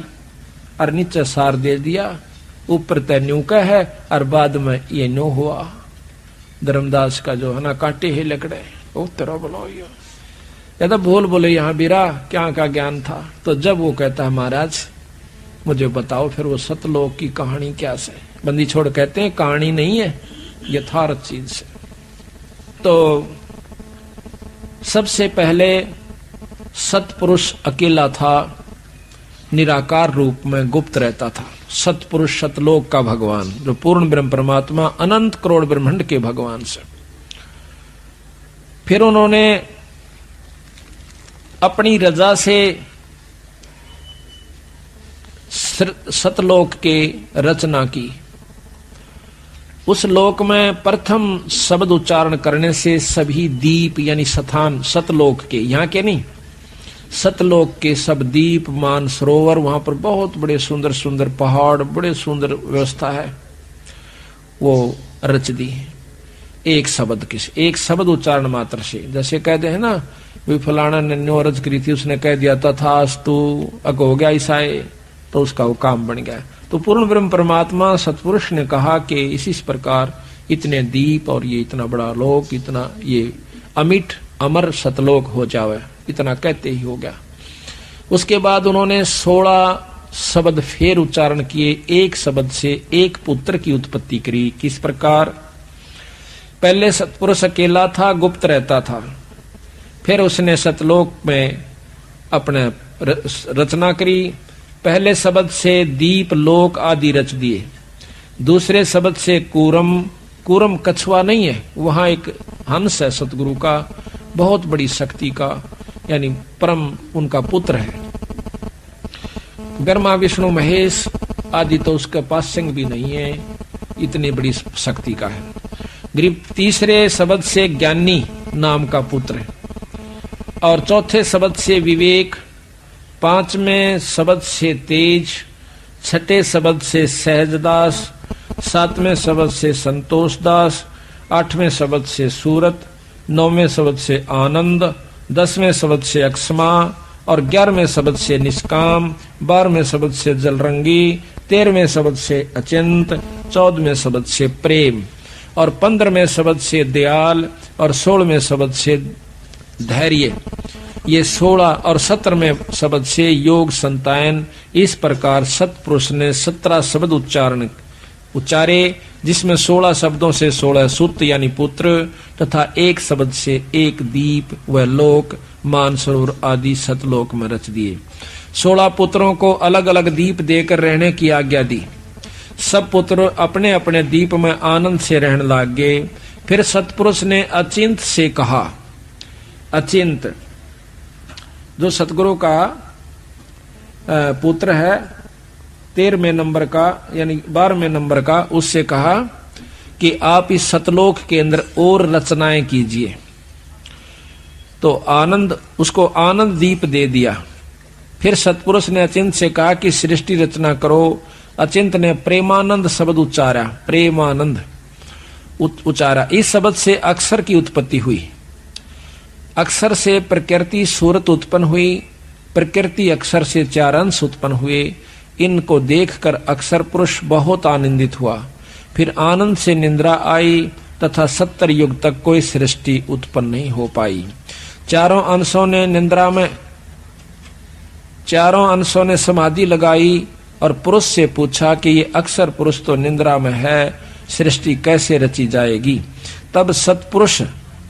और नीचे सार दे दिया, ऊपर तय न्यू का है और बाद में ये न्यू हुआ। धर्मदास का जो है ना काटे ही लकड़े, ओ तेरा बोलो या तो बोल बोले यहाँ बीरा क्या का ज्ञान था। तो जब वो कहता है महाराज मुझे बताओ फिर वो सतलोक की कहानी क्या से, बंदी छोड़ कहते हैं कहानी नहीं है यथार्थ चीज से। तो सबसे पहले सतपुरुष अकेला था, निराकार रूप में गुप्त रहता था। सतपुरुष सतलोक का भगवान, जो पूर्ण ब्रह्म परमात्मा अनंत करोड़ ब्रह्मांड के भगवान से। फिर उन्होंने अपनी रजा से सतलोक के रचना की। उस लोक में प्रथम शब्द उच्चारण करने से सभी दीप यानी स्थान सतलोक के, यहाँ के नहीं, सतलोक के सब दीप, मान सरोवर, वहां पर बहुत बड़े सुंदर सुंदर पहाड़, बड़े सुंदर व्यवस्था है, वो रच दी एक शब्द एक शब्द उच्चारण मात्र से। जैसे कहते हैं ना भी फलाना ने न्यो रच करी थी, उसने कह दिया तथास्तु, अग हो गया ईसाई, तो उसका वो काम बन गया। तो पूर्ण ब्रह्म परमात्मा सतपुरुष ने कहा कि इसी प्रकार इतने दीप और ये इतना बड़ा लोक, इतना ये अमिट अमर सतलोक हो जावे, इतना कहते ही हो गया। उसके बाद उन्होंने 16 शब्द फिर उच्चारण किए, एक शब्द से एक पुत्र की उत्पत्ति करी। किस प्रकार? पहले सतपुरुष अकेला था, गुप्त रहता था, फिर उसने सतलोक में अपने रचना करी। पहले शब्द से दीप लोक आदि रच दिए। दूसरे शब्द से कूरम, कूरम कछुआ नहीं है, वहां एक हंस है सतगुरु का, बहुत बड़ी शक्ति का, यानी परम उनका पुत्र है। ब्रह्मा विष्णु महेश आदि तो उसके पास सिंह भी नहीं है, इतनी बड़ी शक्ति का है। गरीब तीसरे शब्द से ज्ञानी नाम का पुत्र है, और चौथे शब्द से विवेक, पांचवें शब्द से तेज, छठे शब्द से सहजदास, सातवें शब्द से संतोषदास, आठवें शब्द से सूरत, नौवें शब्द से आनंद, 10वें शब्द से अक्षमा, और 11वें शब्द से निष्काम, 12वें शब्द से जलरंगी, 13वें शब्द से अचिंत, 14वें शब्द से प्रेम, और 15वें शब्द से दयाल, और 16वें शब्द से धैर्य। ये 16 और 17वें शब्द से योग संतायन। इस प्रकार सतपुरुष ने 17 शब्द उच्चारे, जिसमें 16 शब्दों से 16 सुत यानी पुत्र, तथा एक शब्द से एक दीप व लोक, मानसरोवर आदि सतलोक में रच दिए। 16 पुत्रों को अलग अलग दीप देकर रहने की आज्ञा दी। सब पुत्र अपने अपने दीप में आनंद से रहने लग गए। फिर सतपुरुष ने अचिंत से कहा, अचिंत जो सतगुरु का पुत्र है 13वें नंबर का यानी 12वें नंबर का, उससे कहा कि आप इस सतलोक के अंदर और रचनाएं कीजिए। तो आनंद, उसको आनंद दीप दे दिया। फिर सतपुरुष ने अचिंत से कहा कि सृष्टि रचना करो। अचिंत ने प्रेमानंद शब्द उच्चारा, प्रेमानंद उच्चारा। इस शब्द से अक्षर की उत्पत्ति हुई। अक्षर से प्रकृति सूरत उत्पन्न हुई। प्रकृति अक्षर से 4 अंश उत्पन्न हुए। इनको देखकर अक्षर पुरुष बहुत आनंदित हुआ। फिर आनंद से निद्रा आई तथा 70 युग तक कोई सृष्टि उत्पन्न नहीं हो पाई। चारों अंशों ने समाधि लगाई और पुरुष से पूछा कि ये अक्षर पुरुष तो निद्रा में है, सृष्टि कैसे रची जाएगी। तब सतपुरुष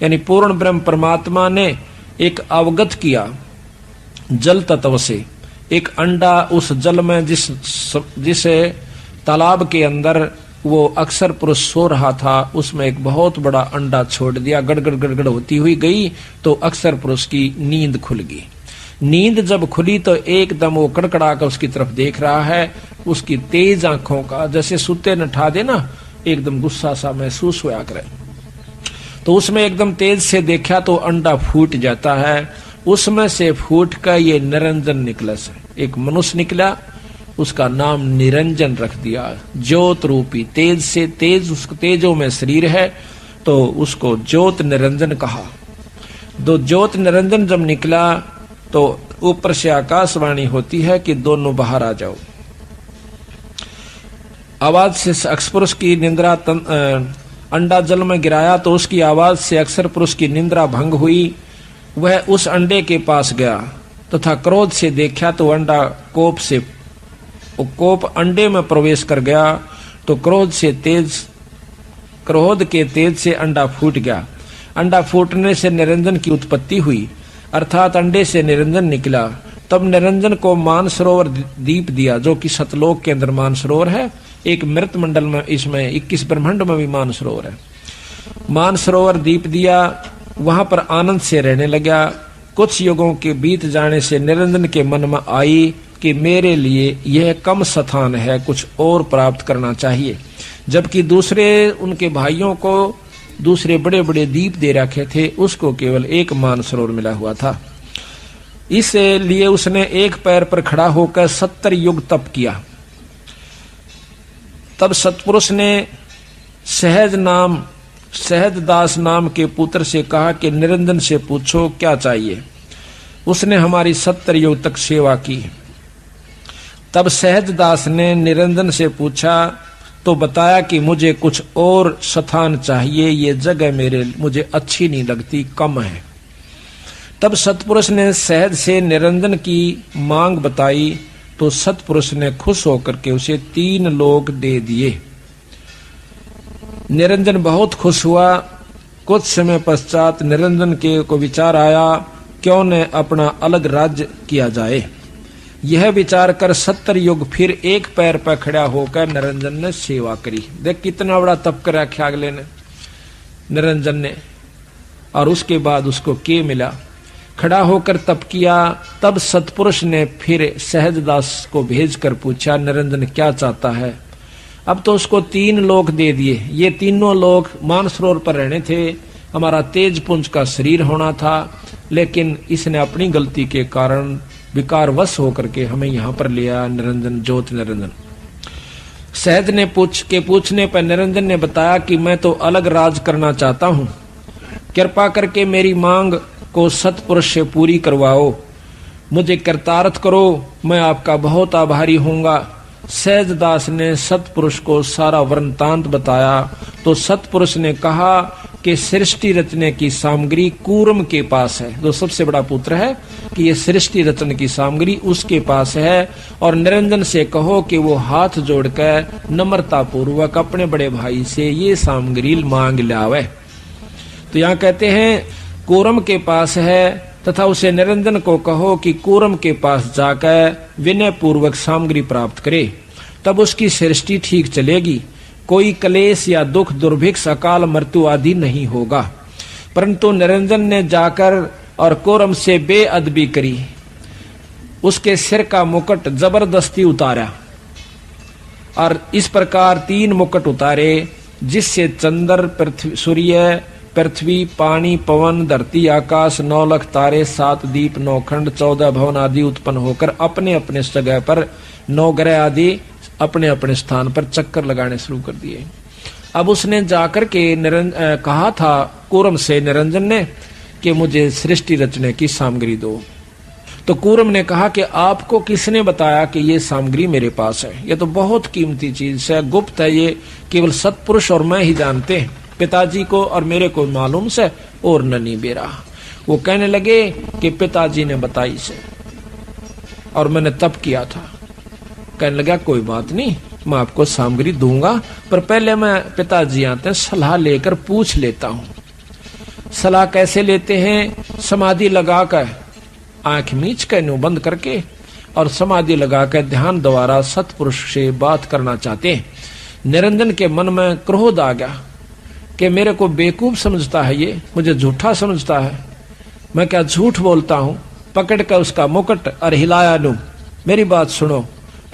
यानी पूर्ण ब्रह्म परमात्मा ने एक अवगत किया जल तत्व से। एक अंडा उस जल में जिस तालाब के अंदर वो अक्सर पुरुष सो रहा था, उसमें एक बहुत बड़ा अंडा छोड़ दिया, गड़गड़ गड़गड़ होती हुई गई तो अक्सर पुरुष की नींद खुल गई। नींद जब खुली तो एकदम वो कड़कड़ा कर उसकी तरफ देख रहा है, उसकी तेज आंखों का जैसे सुते न ठा दे ना, एकदम गुस्सा सा महसूस हुआ करे। तो उसमें एकदम तेज से देखा तो अंडा फूट जाता है, उसमें से फूट कर ये निरंजन निकला से एक मनुष्य निकला, उसका नाम निरंजन रख दिया। ज्योत रूपी तेज से, तेज उसको तेजों में शरीर है तो उसको ज्योत निरंजन कहा। दो ज्योत निरंजन जब निकला तो ऊपर से आकाशवाणी होती है कि दोनों बाहर आ जाओ। आवाज से अक्सर पुरुष की निंद्रा अंडा जल में गिराया तो उसकी आवाज से अक्सर पुरुष की निंद्रा भंग हुई। वह उस अंडे के पास गया तथा क्रोध से देखा तो अंडा कोप अंडे में प्रवेश कर गया तो क्रोध के तेज से अंडा फूट गया। अंडा फूटने से निरंजन की उत्पत्ति हुई, अर्थात अंडे से निरंजन निकला। तब निरंजन को मानसरोवर दीप दिया, जो कि सतलोक के अंदर मानसरोवर है। एक मृत मंडल में, इसमें 21 ब्रह्मांड में भी मानसरोवर है। मानसरोवर दीप दिया, वहां पर आनंद से रहने लगा। कुछ युगों के बीत जाने से निरंजन के मन में आई कि मेरे लिए यह कम स्थान है, कुछ और प्राप्त करना चाहिए। जबकि दूसरे उनके भाइयों को दूसरे बड़े बड़े दीप दे रखे थे, उसको केवल एक मानसरोवर मिला हुआ था। इसलिए उसने एक पैर पर खड़ा होकर 70 युग तप किया। तब सतपुरुष ने सहजदास नाम के पुत्र से कहा कि निरंजन से पूछो क्या चाहिए। उसने हमारी 70 युग तक सेवा की। तब सहजदास ने निरंजन से पूछा तो बताया कि मुझे कुछ और स्थान चाहिए, ये जगह मुझे अच्छी नहीं लगती, कम है। तब सतपुरुष ने सहज से निरंजन की मांग बताई तो सतपुरुष ने खुश होकर के उसे 3 लोक दे दिए। निरंजन बहुत खुश हुआ। कुछ समय पश्चात निरंजन को विचार आया क्यों न अपना अलग राज्य किया जाए। यह विचार कर 70 युग फिर एक पैर पर खड़ा होकर निरंजन ने सेवा करी। देख कितना बड़ा तप कर रखा अगले ने, निरंजन ने। और उसके बाद उसको के मिला, खड़ा होकर तप किया। तब सतपुरुष ने फिर सहजदास को भेजकर पूछा निरंजन क्या चाहता है। अब तो उसको 3 लोक दे दिए। ये तीनों लोक मानसरोवर पर रहने थे, हमारा तेज पुंज का शरीर होना था, लेकिन इसने अपनी गलती के कारण विकारवश होकर के हमें यहाँ पर लिया। निरंजन, ज्योत निरंजन। सहज ने पूछने पर निरंजन ने बताया कि मैं तो अलग राज करना चाहता हूँ, कृपा करके मेरी मांग को सतपुरुष से पूरी करवाओ, मुझे कृतार्थ करो, मैं आपका बहुत आभारी होऊंगा। सहजदास ने सतपुरुष को सारा वृत्तांत बताया तो सतपुरुष ने कहा कि सृष्टि रचने की सामग्री कूर्म के पास है, जो सबसे बड़ा पुत्र है, कि ये सृष्टि रचने की सामग्री उसके पास है। और निरंजन से कहो कि वो हाथ जोड़कर नम्रता पूर्वक अपने बड़े भाई से ये सामग्री मांग लावे। तो यहाँ कहते हैं कूर्म के पास है, तथा उसे निरंजन को कहो कि कूर्म के पास जाकर विनय पूर्वक सामग्री प्राप्त करे, तब उसकी सृष्टि ठीक चलेगी, कोई क्लेश या दुख, दुर्भिक्ष, अकाल मृत्यु आदि नहीं होगा। परंतु निरंजन ने जाकर और कूर्म से बेअदबी करी, उसके सिर का मुकुट जबरदस्ती उतारा और इस प्रकार 3 मुकुट उतारे, जिससे चंद्र, सूर्य, पृथ्वी, पानी, पवन, धरती, आकाश, 9 लाख तारे, 7 दीप, 9 खंड, 14 भवन आदि उत्पन्न होकर अपने अपने जगह पर 9 ग्रह आदि अपने अपने स्थान पर चक्कर लगाने शुरू कर दिए। अब उसने जाकर के कहा था कूर्म से निरंजन ने कि मुझे सृष्टि रचने की सामग्री दो। तो कूर्म ने कहा कि आपको किसने बताया कि ये सामग्री मेरे पास है, ये तो बहुत कीमती चीज है, गुप्त है, ये केवल सतपुरुष और मैं ही जानते हैं, पिताजी को और मेरे को मालूम से और ननी बेरा। वो कहने लगे कि पिताजी ने बताई से और मैंने तप किया था। कहने लगा कोई बात नहीं, मैं आपको सामग्री दूंगा, पर पहले मैं पिताजी आते हैं सलाह लेकर पूछ लेता हूँ। सलाह कैसे लेते हैं? समाधि लगाकर, आंख मीच कर न्यू बंद करके और समाधि लगाकर ध्यान द्वारा सतपुरुष से बात करना चाहते हैं। निरंजन के मन में क्रोध आ गया कि मेरे को बेवकूफ समझता है, ये मुझे झूठा समझता है, मैं क्या झूठ बोलता हूं। पकड़ कर उसका मुकुट और हिलाया लूं। मेरी बात सुनो,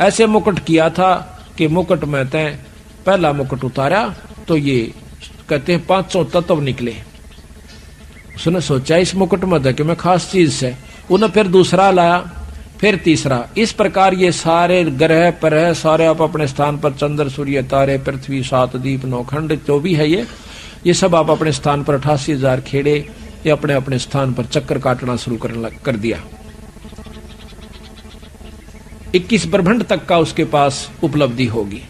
ऐसे मुकुट किया था कि मुकुट में तय पहला मुकुट उतारा तो ये कहते हैं 500 तत्व निकले। उसने सोचा इस मुकुट में था कि मैं खास चीज से, उन्हें फिर दूसरा लाया, फिर तीसरा। इस प्रकार ये सारे ग्रह परह सारे आप अपने स्थान पर, चंद्र सूर्य तारे पृथ्वी 7 दीप 9 खंड जो भी है ये सब आप अपने स्थान पर 88,000 खेड़े ये अपने अपने स्थान पर चक्कर काटना शुरू कर दिया। 21 ब्रह्मांड तक का उसके पास उपलब्धि होगी।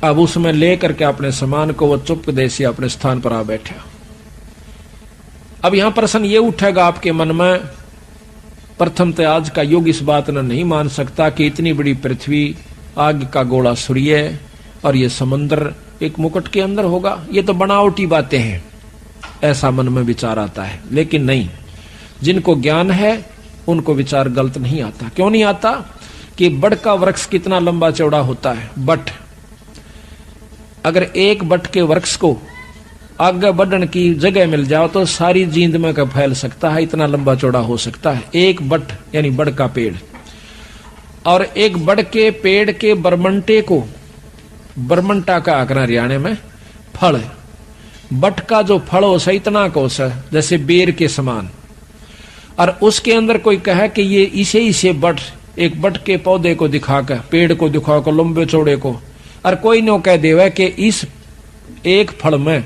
अब उसमें लेकर के अपने सामान को वो चुपके से अपने स्थान पर आ बैठा। अब यहां प्रश्न ये उठेगा आपके मन में, प्रथम तो आज का युग इस बात न नहीं मान सकता कि इतनी बड़ी पृथ्वी, आग का गोला सूर्य और ये समुद्र एक मुकुट के अंदर होगा। ये तो बनावटी बातें हैं, ऐसा मन में विचार आता है। लेकिन नहीं, जिनको ज्ञान है उनको विचार गलत नहीं आता। क्यों नहीं आता? कि बड़ का वृक्ष कितना लंबा चौड़ा होता है, बट अगर एक बट के वृक्ष को आगे बढ़ने की जगह मिल जाओ तो सारी जींद में का फैल सकता है, इतना लंबा चौड़ा हो सकता है एक बट, यानी बड़ का पेड़। और एक बड़ के पेड़ के बरमंटे को, बरमंटा का आकर हरियाणा में फल, बट का जो फल हो सा इतना कोस है जैसे बेर के समान। और उसके अंदर कोई कहे कि ये इसे बट, एक बट के पौधे को दिखाकर, पेड़ को दिखाकर लंबे चौड़े को, और कोई न कह देवे कि इस एक फल में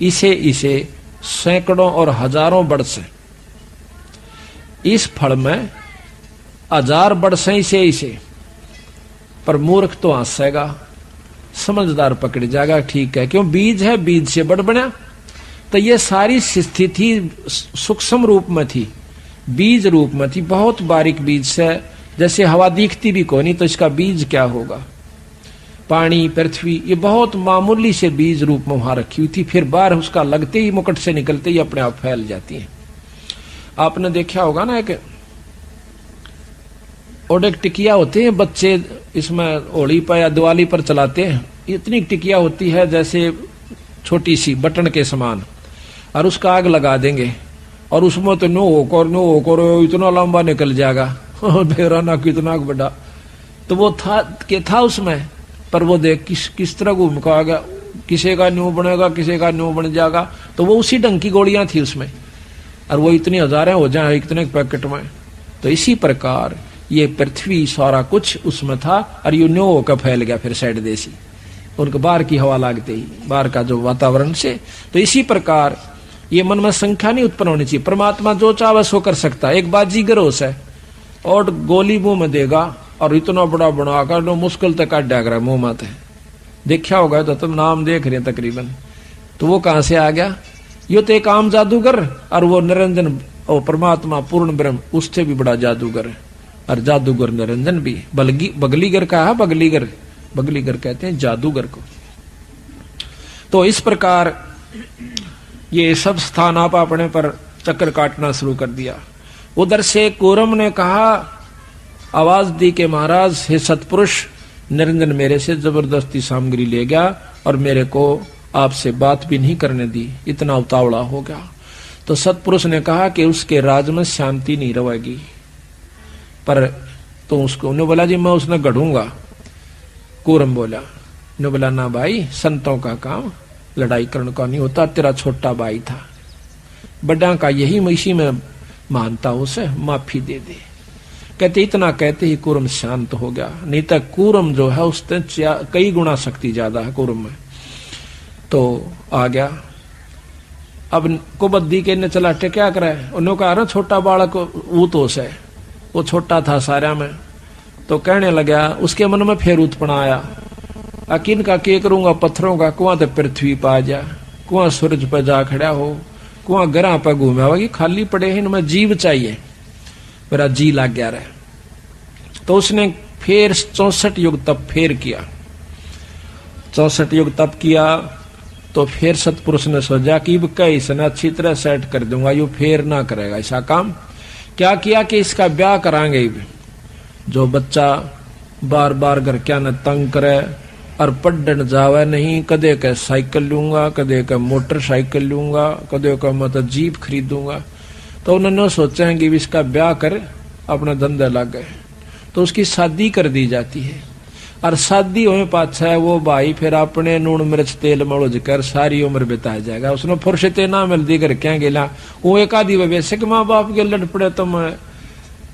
इसे सैकड़ों और हजारों वर्ष, इस फल में 1000 वर्ष इसे। पर मूर्ख तो हंसेगा, समझदार पकड़ जाएगा, ठीक है, क्यों? बीज है, बीज से बड़ बना। तो ये सारी स्थिति सूक्ष्म रूप में थी, बीज रूप में थी, बहुत बारीक बीज से, जैसे हवा दिखती भी कोई नहीं तो इसका बीज क्या होगा। पानी, पृथ्वी, ये बहुत मामूली से बीज रूप में वहां रखी हुई थी। फिर बाहर उसका लगते ही, मुकुट से निकलते ही अपने आप फैल जाती है। आपने देखा होगा ना, एक ओडेक टिकिया होते हैं बच्चे, इसमें होली पर या दिवाली पर चलाते हैं। इतनी टिकिया होती है जैसे छोटी सी बटन के समान, और उसका आग लगा देंगे और उसमें तो नो होकर इतना लंबा निकल जाएगा, बेराना कितना बड़ा। तो वो था उसमें, पर वो देख किस तरह घूम का आ गया, किसी का न्यू बनेगा, किसी का न्यू बन जाएगा। तो वो उसी ढंग की गोलियां थी उसमें, और वो इतनी हजारें हो जाए इतने पैकेट में। तो इसी प्रकार ये पृथ्वी सारा कुछ उसमें था, और यू न्यू होकर फैल गया फिर साइड देसी, उनको बाहर की हवा लागते ही, बाहर का जो वातावरण से। तो इसी प्रकार ये मन में संख्या नहीं उत्पन्न होनी चाहिए। परमात्मा जो चाहे सो कर सकता है। एक बाजीगर होश है और गोली मुंह में देगा और इतना बड़ा बनाकर लो मुश्किल तक काट डाग रहा है मुंह माते, देखा होगा तो तुम नाम देख रहे हैं तकरीबन। तो वो कहां से आ गया? यो तो एक आम जादूगर, और वो निरंजन और परमात्मा पूर्ण ब्रह्म उससे भी बड़ा जादूगर है। और जादूगर निरंजन भी बगलीगर का है, बगलीगर कहते हैं जादूगर को। तो इस प्रकार ये सब स्थान आप अपने पर चक्कर काटना शुरू कर दिया। उधर से कूरम ने कहा, आवाज दी कि महाराज हे सतपुरुष, निरंजन मेरे से जबरदस्ती सामग्री ले गया और मेरे को आपसे बात भी नहीं करने दी, इतना उतावला हो गया। तो सतपुरुष ने कहा कि उसके राज में शांति नहीं रहेगी। पर तो उसको उन्होंने बोला जी मैं उसने गढ़ूंगा। कूरम बोला, ने बोला ना भाई, संतों का काम लड़ाई करने का नहीं होता, तेरा छोटा भाई था, बड़ा का यही इसी में मानता, उसे माफी दे दे। कहते इतना कहते ही कूरम शांत हो गया। नहीं तो कूरम जो है उससे कई गुना शक्ति ज्यादा है कूरम में। तो आ गया। अब कुबद्दी के ने चला क्या करे, उन्होंने कहा ना छोटा बालक वो तो है, वो छोटा था सारा में। तो कहने लगा, उसके मन में फिर उत्पन्न आया, अकिन का के करूंगा पत्थरों का, कुआं तो पृथ्वी पा जा, कुआं सूरज पर जा खड़ा हो, कुआं गरा पर घूमे होगी, खाली पड़े हैं, इनमें जीव चाहिए, मेरा जी लग गया रहे। तो उसने फिर 64 युग तप फिर किया, 64 युग तप किया। तो फिर सतपुरुष ने सोचा कि इसने अच्छी तरह सेट कर दूंगा, यू फिर ना करेगा ऐसा काम। क्या किया कि इसका ब्याह कराएंगे, जो बच्चा बार बार घर क्या न तंग करे और पढ़न जावे नहीं। कदे के साइकिल लूंगा, कदे के मोटरसाइकिल लूंगा, कदे का मतलब जीप खरीदूंगा। तो उन्होंने सोचा कि इसका ब्याह कर अपना धंधा लग गए, तो उसकी शादी कर दी जाती है। और शादी होने पाछा है वो भाई फिर अपने नून मिर्च तेल मड़ोज कर सारी उम्र बिता जाएगा। उसने फुर्सते ना मिलती कर क्या गेला वो एक आधी वैसे कि माँ बाप के लड़ पड़े तुम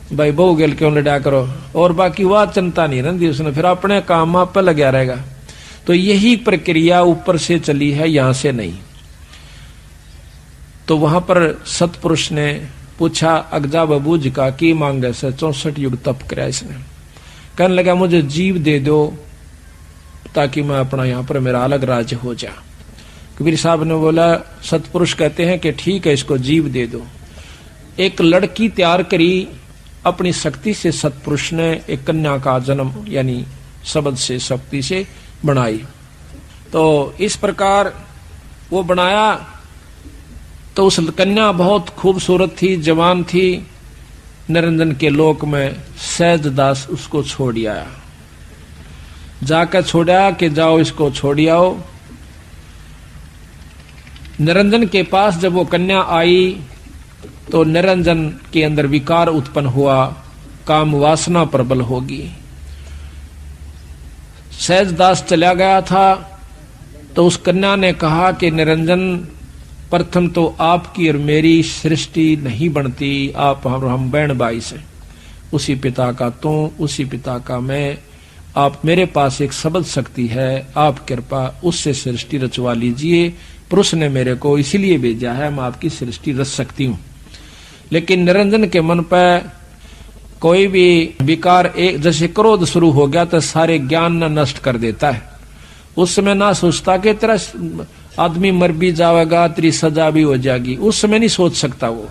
भाई बहू गेल क्यों लड़ा करो, और बाकी वह चिंता नहीं रहती। उसने फिर अपने काम आप पे लगा रहेगा। तो यही प्रक्रिया ऊपर से चली है, यहां से नहीं। तो वहां पर सतपुरुष ने पूछा अगजा बाबू जी का की मांगे से 64 युग तप कराया इसने। कहने लगा मुझे जीव दे दो ताकि मैं अपना यहां पर मेरा अलग राज्य हो जा। कबीर साहब ने बोला, सतपुरुष कहते हैं कि ठीक है इसको जीव दे दो। एक लड़की तैयार करी अपनी शक्ति से, सतपुरुष ने एक कन्या का जन्म यानी शब्द से शक्ति से बनाई। तो इस प्रकार वो बनाया। तो उस कन्या बहुत खूबसूरत थी, जवान थी। निरंजन के लोक में सहजदास उसको छोड़ आया, जाकर छोड़ा कि जाओ इसको छोड़ आओ। निरंजन के पास जब वो कन्या आई तो निरंजन के अंदर विकार उत्पन्न हुआ, काम वासना प्रबल होगी। सहजदास चला गया था तो उस कन्या ने कहा कि निरंजन प्रथम तो आपकी और मेरी सृष्टि नहीं बनती, आप हम बहन भाई से, उसी पिता का तू उसी पिता का मैं, आप मेरे पास एक शब्द शक्ति है, आप कृपा उससे सृष्टि रचवा लीजिए। पुरुष ने मेरे को इसीलिए भेजा है, मैं आपकी सृष्टि रच सकती हूँ। लेकिन निरंजन के मन पर कोई भी विकार एक जैसे क्रोध शुरू हो गया तो सारे ज्ञान न नष्ट कर देता है। उस समय ना सोचता कि तेरा आदमी मर भी जाएगा, तेरी सजा भी हो जाएगी, उस समय नहीं सोच सकता वो।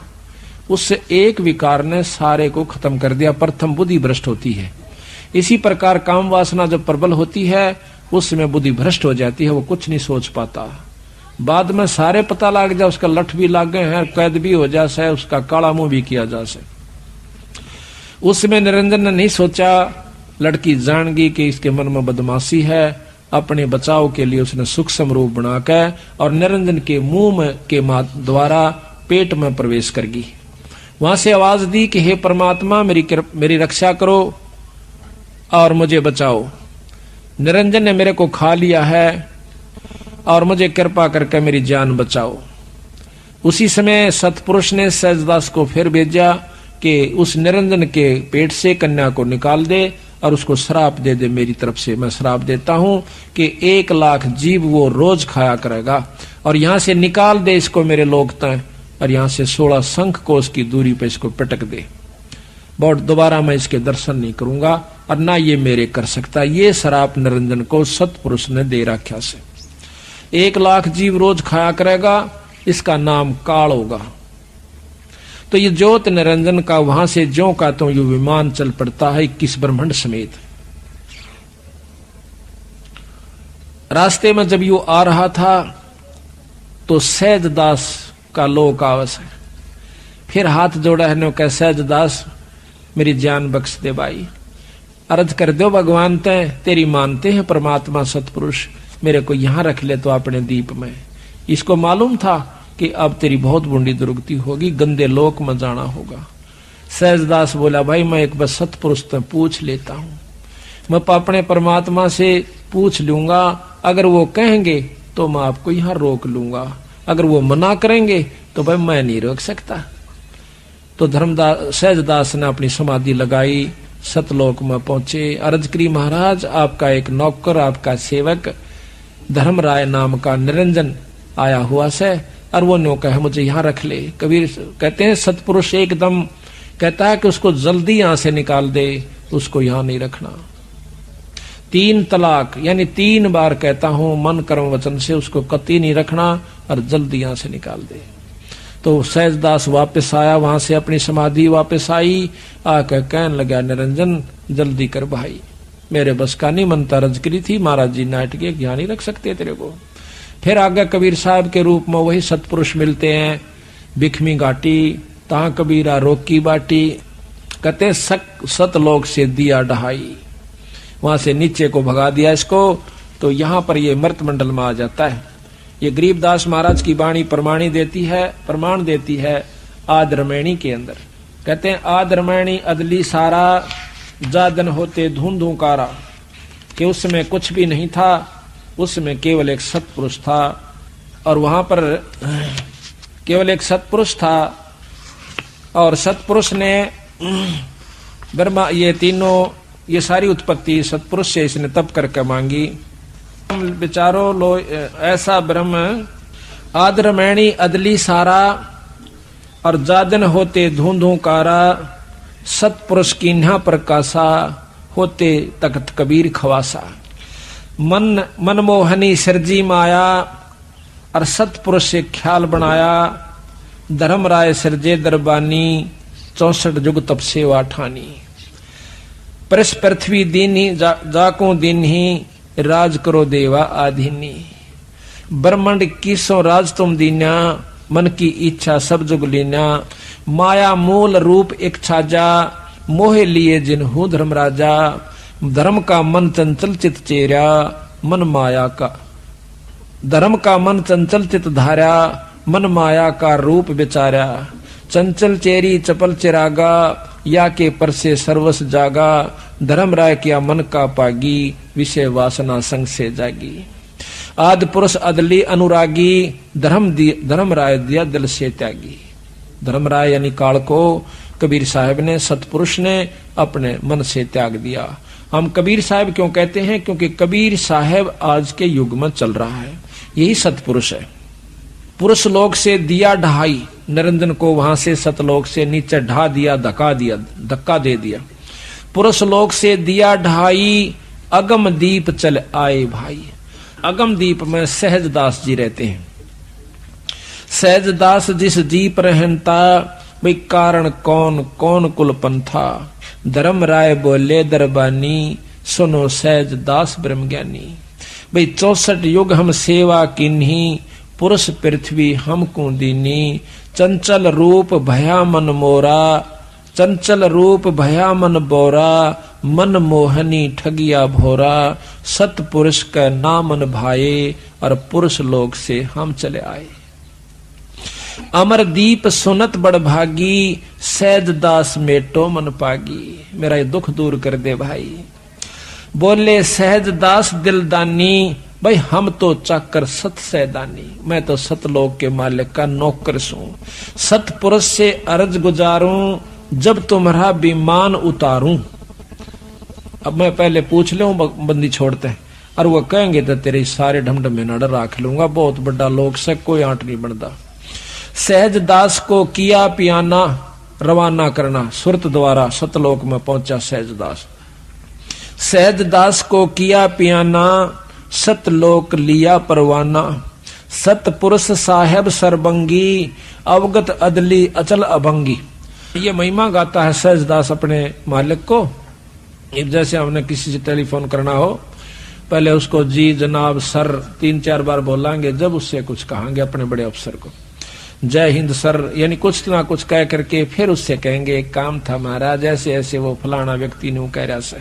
उससे एक विकार ने सारे को खत्म कर दिया। प्रथम बुद्धि भ्रष्ट होती है। इसी प्रकार काम वासना जब प्रबल होती है उस समय बुद्धि भ्रष्ट हो जाती है, वो कुछ नहीं सोच पाता। बाद में सारे पता लग जाए, उसका लठ भी लाग गए हैं, कैद भी हो जा से, उसका काला मुंह भी किया जा से। उस समय निरंजन ने नहीं सोचा, लड़की जान गई कि इसके मन में बदमाशी है। अपने बचाव के लिए उसने सूक्ष्म रूप बनाकर और निरंजन के मुंह में के द्वारा पेट में प्रवेश कर गई। वहां से आवाज दी कि हे परमात्मा मेरी रक्षा करो और मुझे बचाओ। निरंजन ने मेरे को खा लिया है और मुझे कृपा करके मेरी जान बचाओ। उसी समय सतपुरुष ने सहजदास को फिर भेजा कि उस निरंजन के पेट से कन्या को निकाल दे और उसको श्राप दे दे। मेरी तरफ से मैं श्राप देता हूं कि 1 लाख जीव वो रोज खाया करेगा, और यहां से निकाल दे इसको मेरे लोक तय, और यहां से 16 शंख कोस की दूरी पे इसको पटक दे। बहुत दोबारा मैं इसके दर्शन नहीं करूंगा और ना ये मेरे कर सकता। ये श्राप निरंजन को सतपुरुष ने दे रखा से 1 लाख जीव रोज खाया करेगा, इसका नाम काल होगा। तो ये ज्योत निरंजन का वहां से ज्यों का तो ये विमान चल पड़ता है 21 ब्रह्मांड समेत। रास्ते में जब यू आ रहा था तो सहजदास का लोक आवस है। फिर हाथ जोड़ा है, कह सहजदास मेरी जान बख्श दे भाई, अर्ज कर दो भगवान तेरी मानते हैं परमात्मा सतपुरुष, मेरे को यहां रख ले तो अपने दीप में। इसको मालूम था कि अब तेरी बहुत बूंदी दुर्गति होगी, गंदे लोक में जाना होगा। सहजदास बोला भाई मैं एक बार सतपुरुष से पूछ लेता हूं, मैं अपने परमात्मा से पूछ लूंगा, अगर वो कहेंगे तो मैं आपको यहां रोक लूंगा, अगर वो मना करेंगे तो भाई मैं नहीं रोक सकता। तो धर्मदास सहजदास ने अपनी समाधि लगाई, सतलोक में पहुंचे। अर्ज करी महाराज आपका एक नौकर, आपका सेवक धर्मराय नाम का निरंजन आया हुआ से, और वो नो कहे मुझे यहाँ रख ले। कबीर कहते हैं सतपुरुष एकदम कहता है कि उसको जल्दी यहां से निकाल दे, उसको यहां नहीं रखना। 3 तलाक यानी 3 बार कहता हूं मन कर्म वचन से उसको कतई नहीं रखना और जल्दी यहां से निकाल दे। तो सहजदास वापस आया, वहां से अपनी समाधि वापस आई, आकर कहने लगा निरंजन जल्दी कर भाई, मेरे बस का नहीं मनता। रज करी थी महाराज जी नाट के यहाँ नहीं रख सकते तेरे को। फिर आगे कबीर साहब के रूप में वही सतपुरुष मिलते हैं, बिखमी घाटी ता कबीरा रोकी बाटी, कहते सतलोक से दिया ढहाई। वहां से नीचे को भगा दिया इसको, तो यहां पर ये मृत मंडल में आ जाता है। ये गरीबदास महाराज की वाणी प्रमाण देती है आद रामायणी के अंदर। कहते हैं आद रामायणी अदली सारा जादन होते धूंधूकारा, कि उसमें कुछ भी नहीं था, उसमें केवल एक सत्पुरुष था। और वहां पर केवल एक सत्पुरुष था, और सत्पुरुष ने ब्रह्मा ये तीनों ये सारी उत्पत्ति सत्पुरुष से इसने तप करके मांगी। विचारो लो ऐसा ब्रह्म आद रामायणी अदली सारा और जादन होते धूंधूकारा, सत्पुरुष कीन्हा प्रकाशा होते तख्त कबीर खवासा। मनमोहनी सिरजी माया और सत्पुरुष से ख्याल बनाया, धर्म राय सिरजे दरबानी 64 जुग तप सेवा ठानी। परस पृथ्वी दीनी जाको दिन ही राज करो देवा आधीनी। ब्रह्मांड कीसों राज तुम दीना, मन की इच्छा सब जुग लीना। माया मूल रूप एक छाजा, मोहे लिए जिन्हू धर्म राजा। धर्म का मन चंचल चित चेरा, मन माया का धर्म का मन चंचल चित धारा, मन माया का रूप विचारा। चंचल चेरी चपल चिरागा, या के पर से सर्वस जागा। धर्म राय किया मन का पागी, विषय वासना संग से जागी। आदि पुरुष अदली अनुरागी, धर्म राय दिया दिल से त्यागी। धर्म राय यानी काल को कबीर साहब ने, सतपुरुष ने अपने मन से त्याग दिया। हम कबीर साहब क्यों कहते हैं? क्योंकि कबीर साहब आज के युग में चल रहा है, यही सतपुरुष है। पुरुष लोक से दिया ढहाई, निरंजन को वहां से सतलोक से नीचे ढा दिया, धक्का दे दिया। पुरुष लोक से दिया ढहाई, अगम दीप चल आए भाई। अगम दीप में सहजदास जी रहते हैं। सहजदास जिस दीप रहता, भाई कारण कौन कौन कुल पंथा। धर्म राय बोले दरबानी, सुनो सहजदास ब्रह्म ज्ञानी। भाई 64 युग हम सेवा किन्ही, पुरुष पृथ्वी हमको दीनी। चंचल रूप भया मन मोरा, चंचल रूप भया मन बोरा। मन मोहनी ठगिया भोरा, सतपुरुष का नामन भाए। और पुरुष लोक से हम चले आए। अमर दीप सुनत बड़ भागी, सहजदास मेटो मन पागी। मेरा ये दुख दूर कर दे भाई। बोले सहजदास दिलदानी, भाई हम तो चाकर सत सैदानी। मैं तो सतलोक के मालिक का नौकर हूं। सतपुरुष से अर्ज गुजारूं, जब तुम्हारा विमान उतारूं। अब मैं पहले पूछ लूं, बंदी छोड़ते हैं, और वो कहेंगे तो तेरे सारे ढमढमे नड़ राख लूंगा। बहुत बड़ा लोक से कोई आंट नहीं बनता। सहजदास को किया पियाना, रवाना करना सुरत द्वारा सतलोक में पहुंचा सहजदास। सहजदास को किया पियाना, सतलोक लिया परवाना। सतपुरुष साहेब सरबंगी, अवगत अदली अचल अभंगी। ये महिमा गाता है सहजदास अपने मालिक को। जैसे हमने किसी से टेलीफोन करना हो, पहले उसको जी जनाब सर 3-4 बार बोलांगे, जब उससे कुछ कहांगे अपने बड़े अफसर को जय हिंद सर, यानी कुछ ना कुछ कह करके फिर उससे कहेंगे एक काम था महाराज, ऐसे ऐसे वो फलाना व्यक्ति ने कह रहा से,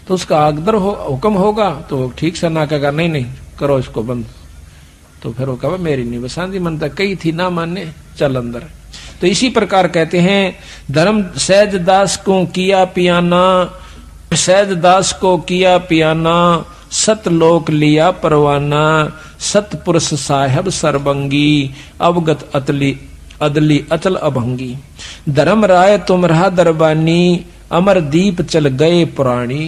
तो उसका आगदर हुक्म होगा तो ठीक से ना कहेगा नहीं नहीं करो इसको बंद, तो फिर वो कहा मेरी नहीं बसांदी मनता कई थी ना माने चल अंदर। तो इसी प्रकार कहते हैं धर्म सहजदास को किया पियाना, सहजदास को किया पियाना, सतलोक लिया परवाना। सतपुरुष साहेब सरबंगी, अवगत अदली अचल अभंगी। धर्म राय तुम रहा दरबानी, अमर दीप चल गए पुरानी।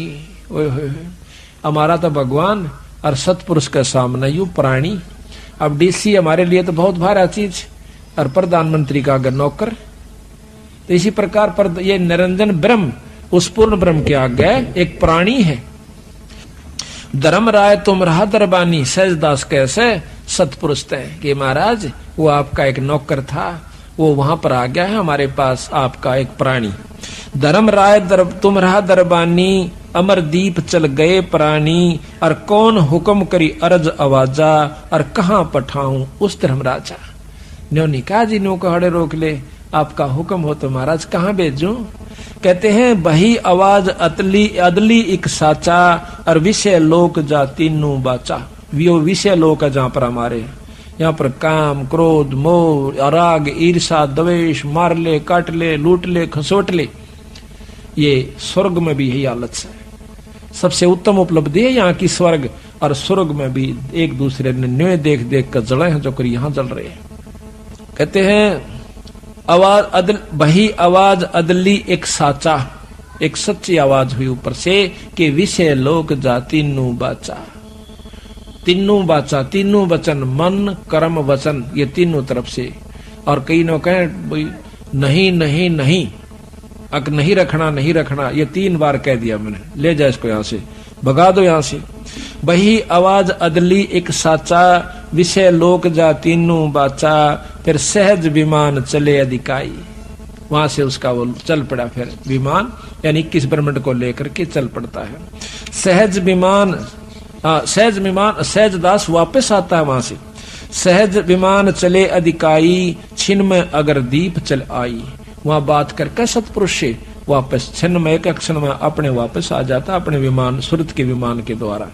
हमारा तो भगवान और सतपुरुष के सामने यू प्राणी। अब डीसी हमारे लिए तो बहुत भारी चीज, और प्रधानमंत्री का अगर नौकर। तो इसी प्रकार पर ये निरंजन ब्रह्म उस पूर्ण ब्रह्म के आगे एक प्राणी है। धर्म राय तुम रहा दरबानी, सहजदास कैसे सतपुरुष थे कि महाराज वो आपका एक नौकर था, वो वहां पर आ गया है हमारे पास, आपका एक प्राणी। धर्म राय तुम रहा दरबानी, अमर दीप चल गए प्राणी। और कौन हुक्म करी अर्ज आवाजा, और कहां पठाऊं उस धर्म राजा। न्यो निकाह जी नो को हड़े रोक ले, आपका हुक्म हो तो महाराज कहां भेजूं। कहते हैं बही आवाज अतली अदली एक साचा और विषय लोक जा तीनों बाचा। वो विषय लोक है जहां पर हमारे यहाँ पर काम क्रोध मोह राग ईर्षा द्वेष मार ले काट ले लूट ले खसोट ले, ये स्वर्ग में भी यही हालत है। सबसे उत्तम उपलब्धि है यहाँ की स्वर्ग, और स्वर्ग में भी एक दूसरे ने न्याय देख देख कर जले हैं जो कर यहाँ जल रहे हैं। कहते हैं आवाज अदल बही आवाज अदली एक साचा, एक सच्ची आवाज हुई ऊपर से कि विषय लोक जा तीनों बाचा। तीनों बाचा, तीनों वचन मन कर्म वचन, ये तीनों तरफ से। और कई लोग कहें भाई नहीं नहीं नहीं, अक नहीं रखना नहीं रखना, ये 3 बार कह दिया मैंने, ले जाए इसको यहां से, भगा दो यहां से। बही आवाज अदली एक साचा विषय लोक जा तीनों बाचा, फिर सहज विमान चले अधिकाई। वहां से उसका वो चल पड़ा फिर विमान, यानी 21 ब्रह्मंड को लेकर के चल पड़ता है। सहज विमान सहज दास वापस आता है वहां से। सहज विमान चले अधिकाई, छिन में अगर दीप चल आई। वहां बात करके सतपुरुष से वापस छिन्न में एक क्षण में अपने वापस आ जाता अपने विमान, सुरत के विमान के द्वारा।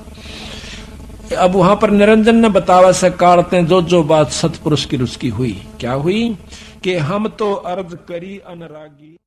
अब वहां पर निरंजन ने बतावा से काढ़ते जो बात सतपुरुष की रुचि हुई, क्या हुई कि हम तो अर्ज करी अनरागी।